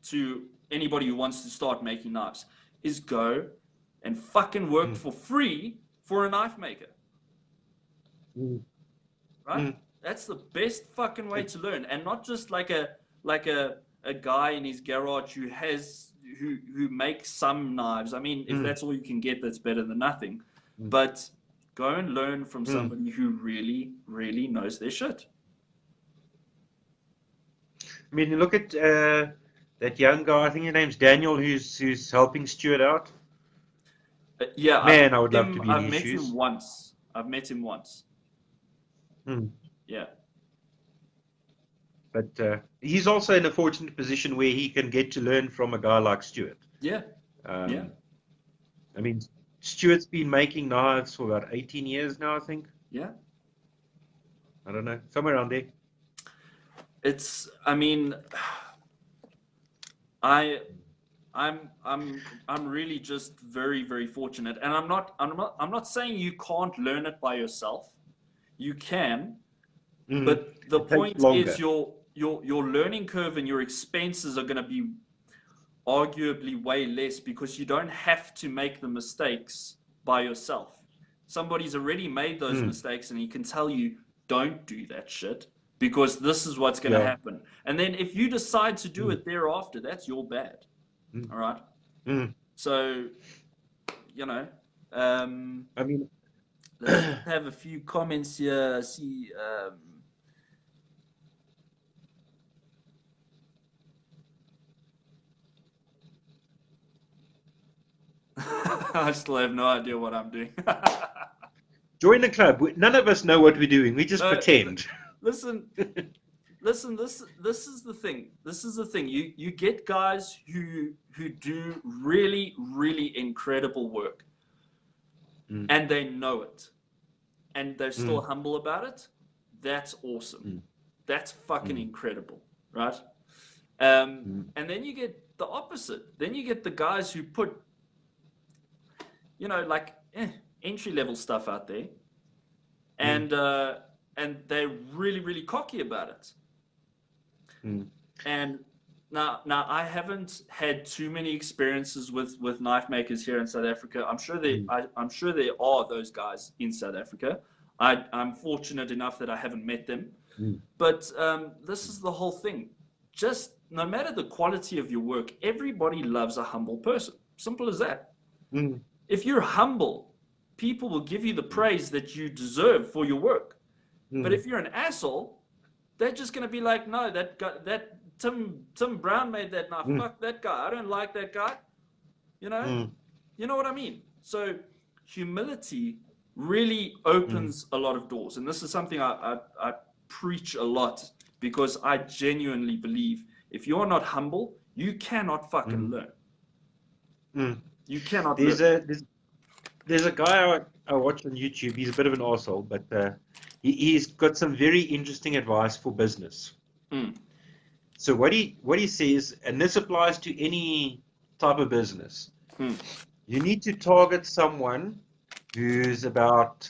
to anybody who wants to start making knives, is go and fucking work for free for a knife maker. Right? That's the best fucking way to learn, and not just like a guy in his garage who makes some knives. I mean, if that's all you can get, that's better than nothing. But go and learn from somebody who really, really knows their shit. I mean, look at that young guy. I think his name's Daniel, who's helping Stuart out. Yeah, Man, I would love to be in I've his met shoes. him once. Yeah. But he's also in a fortunate position where he can get to learn from a guy like Stuart. Yeah. Yeah. I mean, Stuart's been making knives for about 18 years now, I think. Yeah. I don't know, somewhere around there. I mean, I'm really just very, very fortunate, and I'm not saying you can't learn it by yourself. You can, but the point is your learning curve and your expenses are going to be arguably way less, because you don't have to make the mistakes by yourself. Somebody's already made those mistakes, and he can tell you, don't do that shit, because this is what's going to happen. And then if you decide to do it thereafter, that's your bad. All right. So, you know, I mean, let's have a few comments here. See, I still have no idea what I'm doing. join the club. None of us know what we're doing. We just pretend. Listen, this is the thing. This is the thing. You get guys who do really, really incredible work, and they know it, and they're still humble about it. That's awesome. That's fucking incredible, right? And then you get the opposite. Then you get the guys who put, you know, like entry level stuff out there, and they're really, really cocky about it. And now I haven't had too many experiences with knife makers here in South Africa. I'm sure there are those guys in South Africa. I'm fortunate enough that I haven't met them. But this is the whole thing. Just no matter the quality of your work, everybody loves a humble person. Simple as that. If you're humble, people will give you the praise that you deserve for your work. But if you're an asshole, they're just going to be like, no, that Tim Brown made that knife. Mm. Fuck that guy. I don't like that guy. You know, Mm. you know what I mean. So humility really opens a lot of doors, and this is something I preach a lot because I genuinely believe if you're not humble, you cannot fucking learn. Mm. You cannot There's learn. there's a guy I watch on YouTube. He's a bit of an arsehole, but he's got some very interesting advice for business. Mm. So what he says, and this applies to any type of business, Mm. you need to target someone who's about,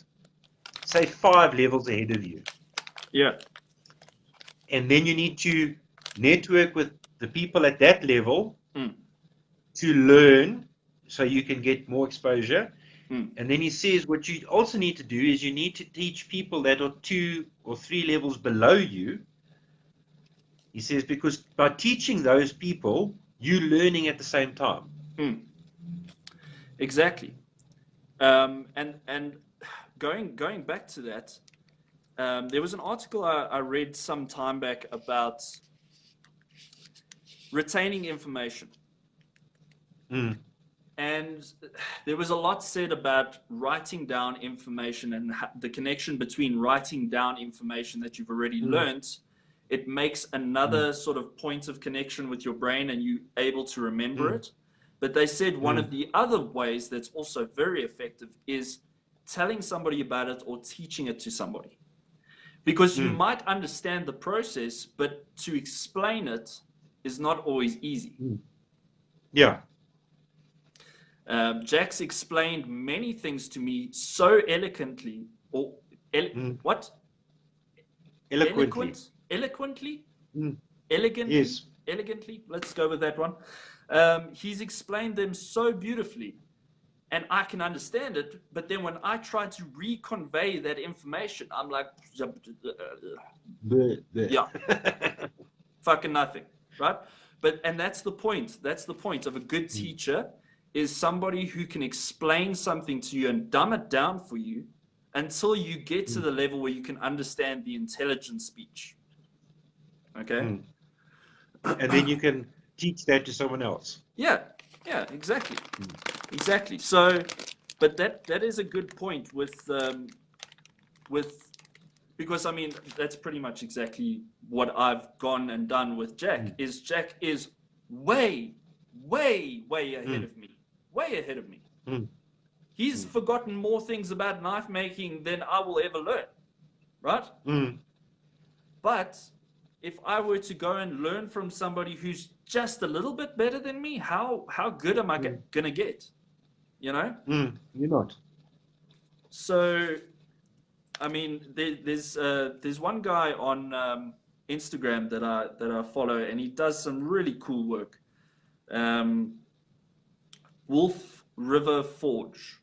say, 5 levels ahead of you. Yeah. And then you need to network with the people at that level Mm. to learn so you can get more exposure. Mm. And then he says what you also need to do is you need to teach people that are 2 or 3 levels below you. He says because by teaching those people, you're learning at the same time. Mm. Exactly. And going back to that, there was an article I read some time back about retaining information. Mm. And there was a lot said about writing down information and the connection between writing down information that you've already learned. It makes another sort of point of connection with your brain and you're able to remember it. But they said one of the other ways that's also very effective is telling somebody about it or teaching it to somebody. Because you might understand the process, but to explain it is not always easy. Yeah. Jax explained many things to me so eloquently, or what? Eloquently. Eloquently? Mm. Elegantly? Yes. Elegantly? Let's go with that one. He's explained them so beautifully, and I can understand it, but then when I try to reconvey that information, I'm like, yeah, fucking nothing, right? And that's the point. That's the point of a good teacher is somebody who can explain something to you and dumb it down for you until you get to the level where you can understand the intelligent speech. Okay? And then you can teach that to someone else. Yeah, exactly. Exactly. So, but that is a good point with because I mean that's pretty much exactly what I've gone and done with Jack. Is Jack is way ahead of me, way ahead of me. He's forgotten more things about knife making than I will ever learn, right? But if I were to go and learn from somebody who's just a little bit better than me, how good am I gonna get? You know? You're not. So, I mean, there's one guy on Instagram that I follow, and he does some really cool work. Wolf River Forge.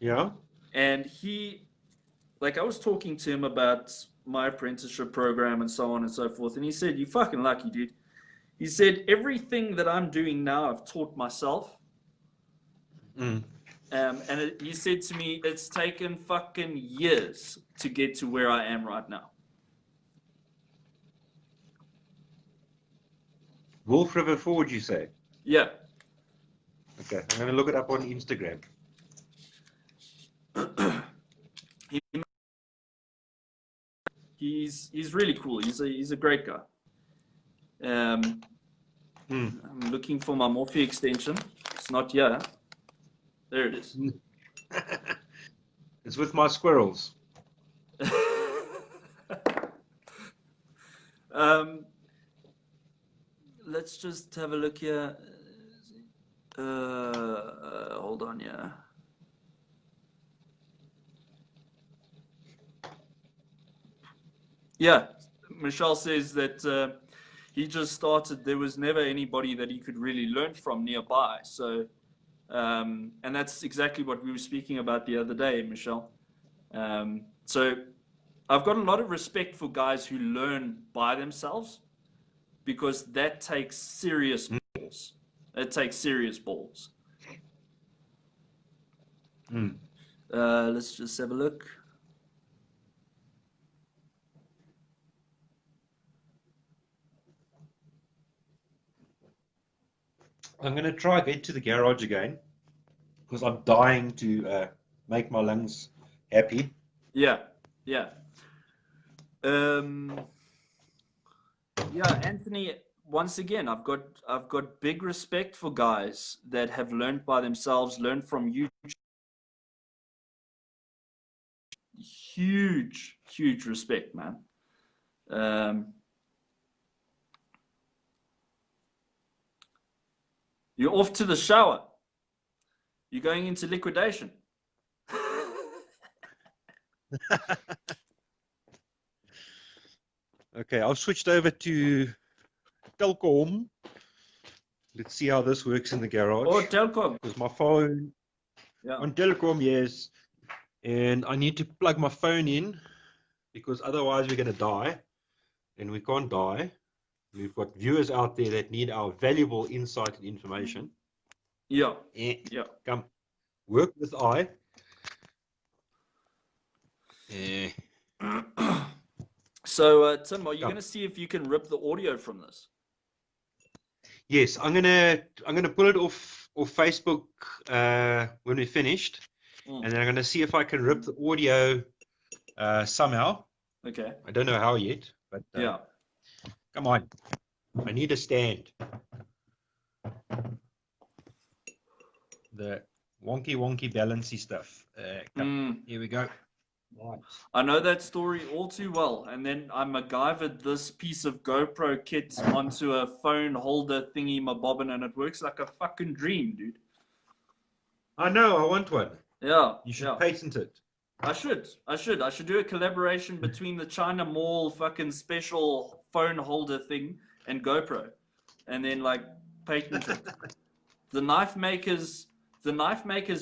Yeah. And I was talking to him about my apprenticeship program and so on and so forth, and he said, "You fucking lucky, dude." He said, "Everything that I'm doing now, I've taught myself." And he said to me, "It's taken fucking years to get to where I am right now." Wolf River Forge, you say? Yeah. Okay, I'm going to look it up on Instagram. He's really cool. He's a great guy. I'm looking for my Morphe extension. It's not here. There it is. It's with my squirrels. Let's just have a look here. Hold on, yeah. Yeah, Michelle says that he just started. There was never anybody that he could really learn from nearby. So, and that's exactly what we were speaking about the other day, Michelle. So, I've got a lot of respect for guys who learn by themselves because that takes serious balls. It takes serious balls. Let's just have a look. I'm going to try get to the garage again because I'm dying to make my lungs happy. Yeah, yeah. Yeah, Anthony, once again, I've got big respect for guys that have learned by themselves, learned from you. Huge, huge respect, man. You're off to the shower. You're going into liquidation. Okay, I've switched over to Telkom. Let's see how this works in the garage. Oh, Telkom. Because my phone Yeah. on Telkom, yes. And I need to plug my phone in because otherwise we're going to die. And we can't die. We've got viewers out there that need our valuable insight and information. Yeah. Yeah. Come, work with I. So, Tim, are you going to see if you can rip the audio from this? Yes, I'm gonna pull it off Facebook when we're finished, and then I'm gonna see if I can rip the audio somehow. Okay. I don't know how yet, but yeah. Come on, I need a stand. The wonky balancy stuff. Here we go. Right. I know that story all too well, and then I MacGyvered this piece of GoPro kit onto a phone holder thingy mabobbin, and it works like a fucking dream, dude. I know, I want one. Yeah. You should patent it. I should do a collaboration between the China Mall fucking special phone holder thing and GoPro, and then like patent it. The knife maker's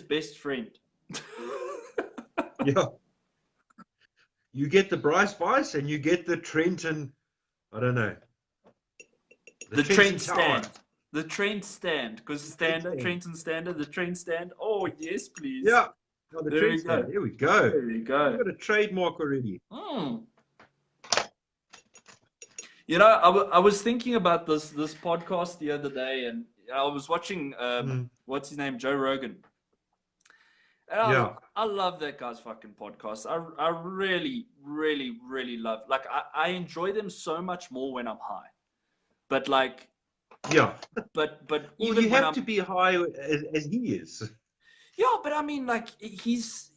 best friend. Yeah. You get the Bryce Weiss and you get the Trenton, I don't know. The Trent stand. The Trent stand. Because standard, Trenton standard, the Trent stand. Oh, yes, please. Yeah. Oh, the Trent stand. Here we go. There we go. We've got a trademark already. You know, I was thinking about this podcast the other day, and I was watching, what's his name, Joe Rogan. And I love that guy's fucking podcast. I really, really, really love. Like, I enjoy them so much more when I'm high. But like, But even well, you have to be high as he is. Yeah, but I mean, like, he's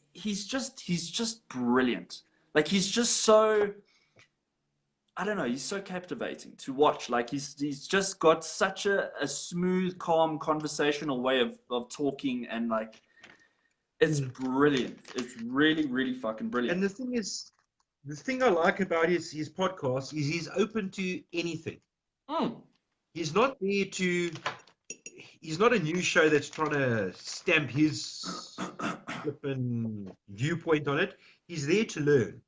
just brilliant. Like, he's just so, I don't know, he's so captivating to watch. Like, he's just got such a smooth, calm, conversational way of talking, and like, it's brilliant. It's really, really fucking brilliant. And the thing I like about his podcast is he's open to anything. He's not there to. He's not a news show that's trying to stamp his flipping viewpoint on it. He's there to learn,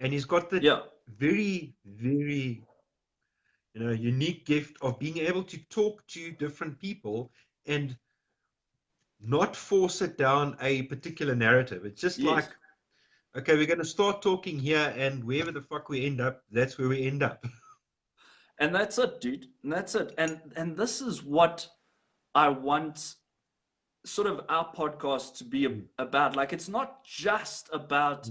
and he's got the very, very, unique gift of being able to talk to different people and not force it down a particular narrative. It's just like, okay, we're going to start talking here, and wherever the fuck we end up, that's where we end up. And that's it, dude. And that's it. And this is what I want sort of our podcast to be about. Like, it's not just about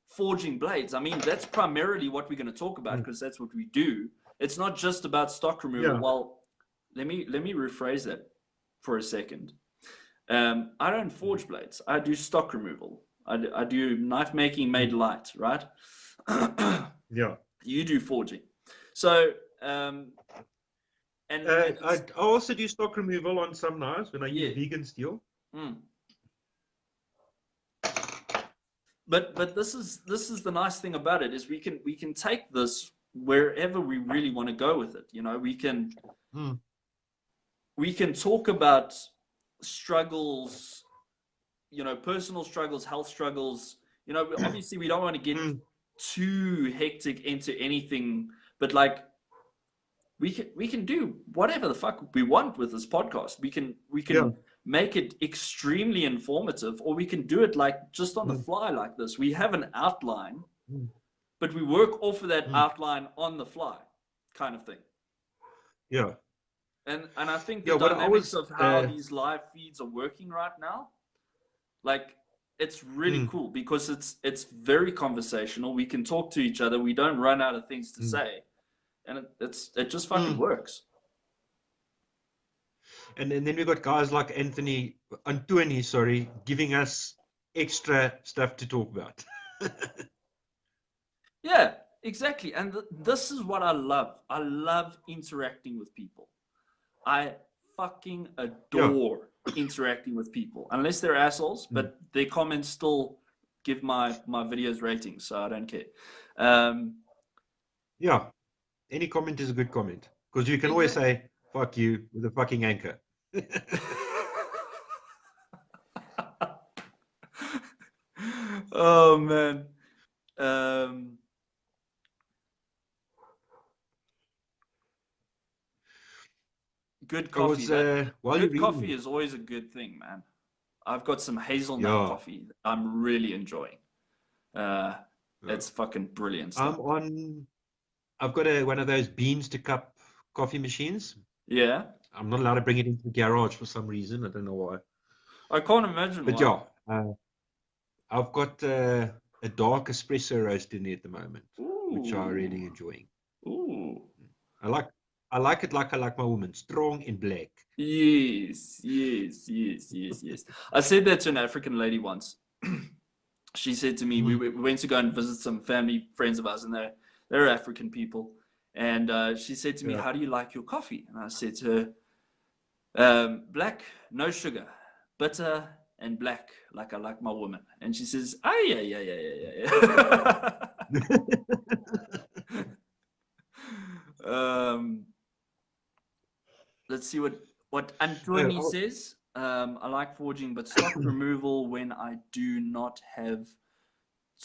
forging blades. I mean, that's primarily what we're going to talk about because that's what we do. It's not just about stock removal. Well, let me rephrase that for a second. I don't forge blades. I do stock removal. I do knife making made light, right? You do forging. So, I also do stock removal on some knives when I use vegan steel. But this is the nice thing about it is we can take this wherever we really want to go with it. You know, we can talk about struggles, personal struggles, health struggles. Obviously we don't want to get too hectic into anything, but like we can do whatever the fuck we want with this podcast. We can make it extremely informative, or we can do it like just on the fly like this. We have an outline, but we work off of that outline on the fly kind of thing. Yeah. And I think Yeah, the what I dynamics was, of how these live feeds are working right now, like it's really mm, cool because it's very conversational. We can talk to each other. We don't run out of things to mm, say, and it just fucking mm. works. And then we got guys like Anthony, sorry, giving us extra stuff to talk about. Yeah, exactly. And this is what I love. I love interacting with people. I fucking Yeah. adore interacting with people, unless they're assholes, Mm. but their comments still give my videos ratings, so I don't care. Um, Yeah. Any comment is a good comment because you can always exactly. say "fuck you" with a fucking anchor. Oh man. Um, good I coffee. was That while you're good coffee reading. is always a good thing, man. I've got some hazelnut Yeah. coffee that I'm really enjoying. Uh, Yeah. it's fucking brilliant I'm stuff. on. I've got one of those beans to cup coffee machines. Yeah, I'm not allowed to bring it into the garage for some reason. I don't know why. I can't imagine But why. yeah, I've got a dark espresso roast in there at the moment, which I'm really Ooh, enjoying. ooh. I like I like it like I like my woman, strong and black. Yes, yes, yes, yes, yes. I said that to an African lady once. She said to me, we, Mm. we went to go and visit some family friends of ours, and they're African people. And she said to me, Yeah. "How do you like your coffee?" And I said to her, "Black, no sugar, bitter and black, like I like my woman." And she says, "Ah, yeah, yeah, yeah, yeah, yeah, yeah." Let's see what Anthony Oh, says. I like forging, but stock removal when I do not have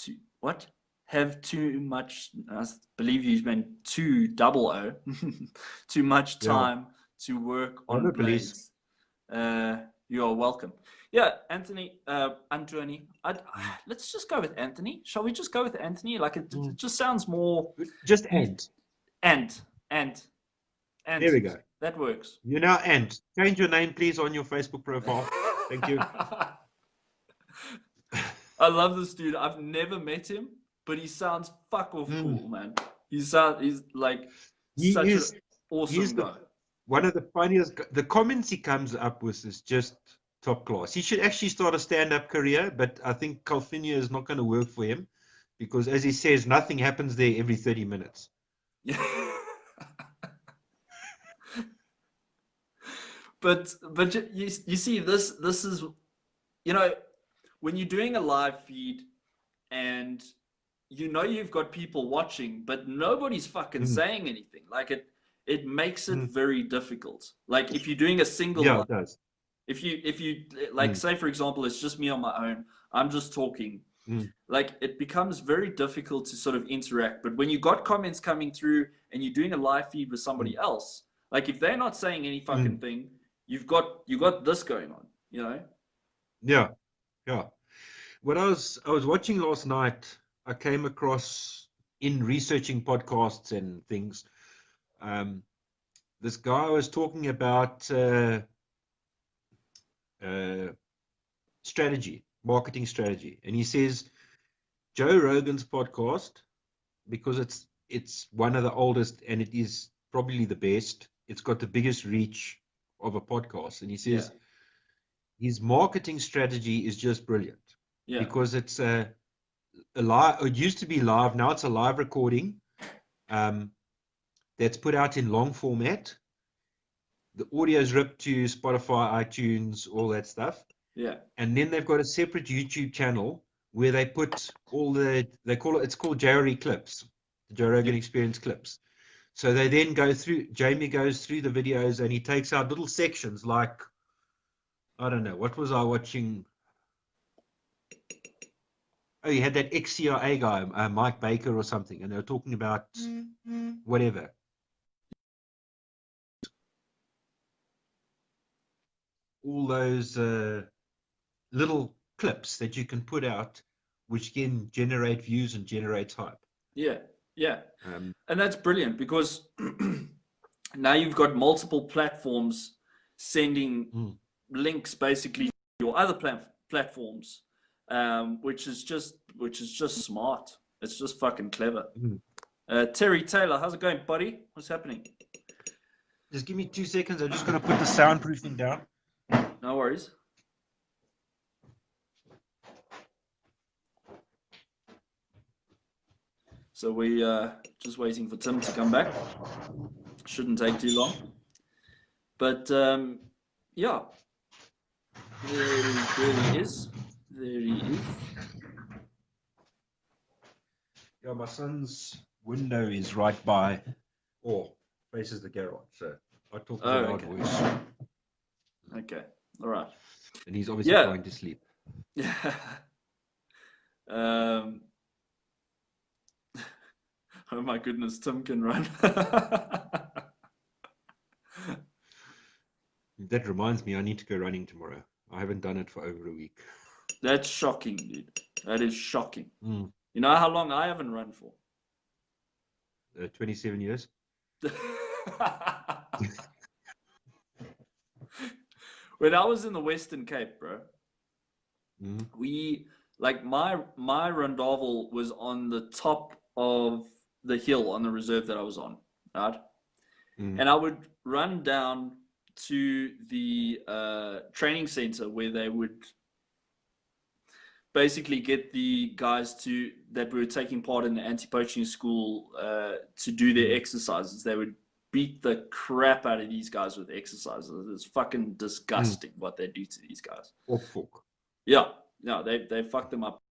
to what have too much. I believe you meant too double O, too much yeah. time to work No, on no, police. blades. You are welcome. Yeah, Anthony, Anthony. Mm. Let's just go with Anthony. Shall we just go with Anthony? Like Mm. it just sounds more. Just Ant. And and There and we go. that works. You now Ant. Change your name, please, on your Facebook profile. Thank you. I love this dude. I've never met him, but he sounds fuck off Mm. cool, man. He's like He such an is he's awesome the guy. one of the funniest. The comments he comes up with is just top class. He should actually start a stand-up career, but I think Calvinia is not going to work for him because, as he says, nothing happens there every 30 minutes. but you see this is, you know, when you're doing a live feed and you know you've got people watching, but nobody's fucking Mm. saying anything. Like it makes it Mm. very difficult. Like if you're doing a single Yeah, live, it does. if you like, Mm. say for example, it's just me on my own, I'm just talking, Mm. like it becomes very difficult to sort of interact. But when you got comments coming through and you're doing a live feed with Mm. somebody else, like if they're not saying any fucking Mm. thing, you got this going on, you know. Yeah, yeah. What I was watching last night, I came across in researching podcasts and things. Um, this guy was talking about uh, strategy, marketing strategy, and he says Joe Rogan's podcast, because it's one of the oldest and it is probably the best. It's got the biggest reach of a podcast, and he Yeah, says his marketing strategy is just brilliant yeah, because it's a live. It used to be live. Now it's a live recording um, that's put out in long format. The audio is ripped to Spotify, iTunes, all that stuff. yeah, And then they've got a separate YouTube channel where they put they call it's called JRE clips, the Joe yeah. Rogan Experience clips. So they then go through, Jamie goes through the videos and he takes out little sections like, I don't know, what was I watching? Oh, you had that ex-CIA guy, Mike Baker or something, and they were talking about whatever. All those little clips that you can put out, which can generate views and generate hype. Yeah, yeah. Um, And that's brilliant because now you've got multiple platforms sending Mm. links basically to your other platforms, which is just smart. It's just fucking clever. Mm. Terry Taylor, how's it going, buddy? What's happening? Just give me 2 seconds. I'm just going to put the soundproofing down. No worries. So we just waiting for Tim to come back. Shouldn't take too long. But yeah, there he is. There he is. Yeah, my son's window is right by, or faces the garage. So I talk to a loud voice, Okay. All right. and he's obviously Yeah. trying to sleep. Oh my goodness, Tim can run. That reminds me, I need to go running tomorrow. I haven't done it for over a week. That's shocking, dude. That is shocking. Mm. You know how long I haven't run for? 27 years. When I was in the Western Cape, bro, Mm. we like my rondavel was on the top of the hill on the reserve that I was on, right? Mm. And I would run down to the training center where they would basically get the guys that were taking part in the anti-poaching school to do their exercises. They would beat the crap out of these guys with exercises. It's fucking disgusting what they do to these guys. Oh, fuck. Yeah, no, they fuck them up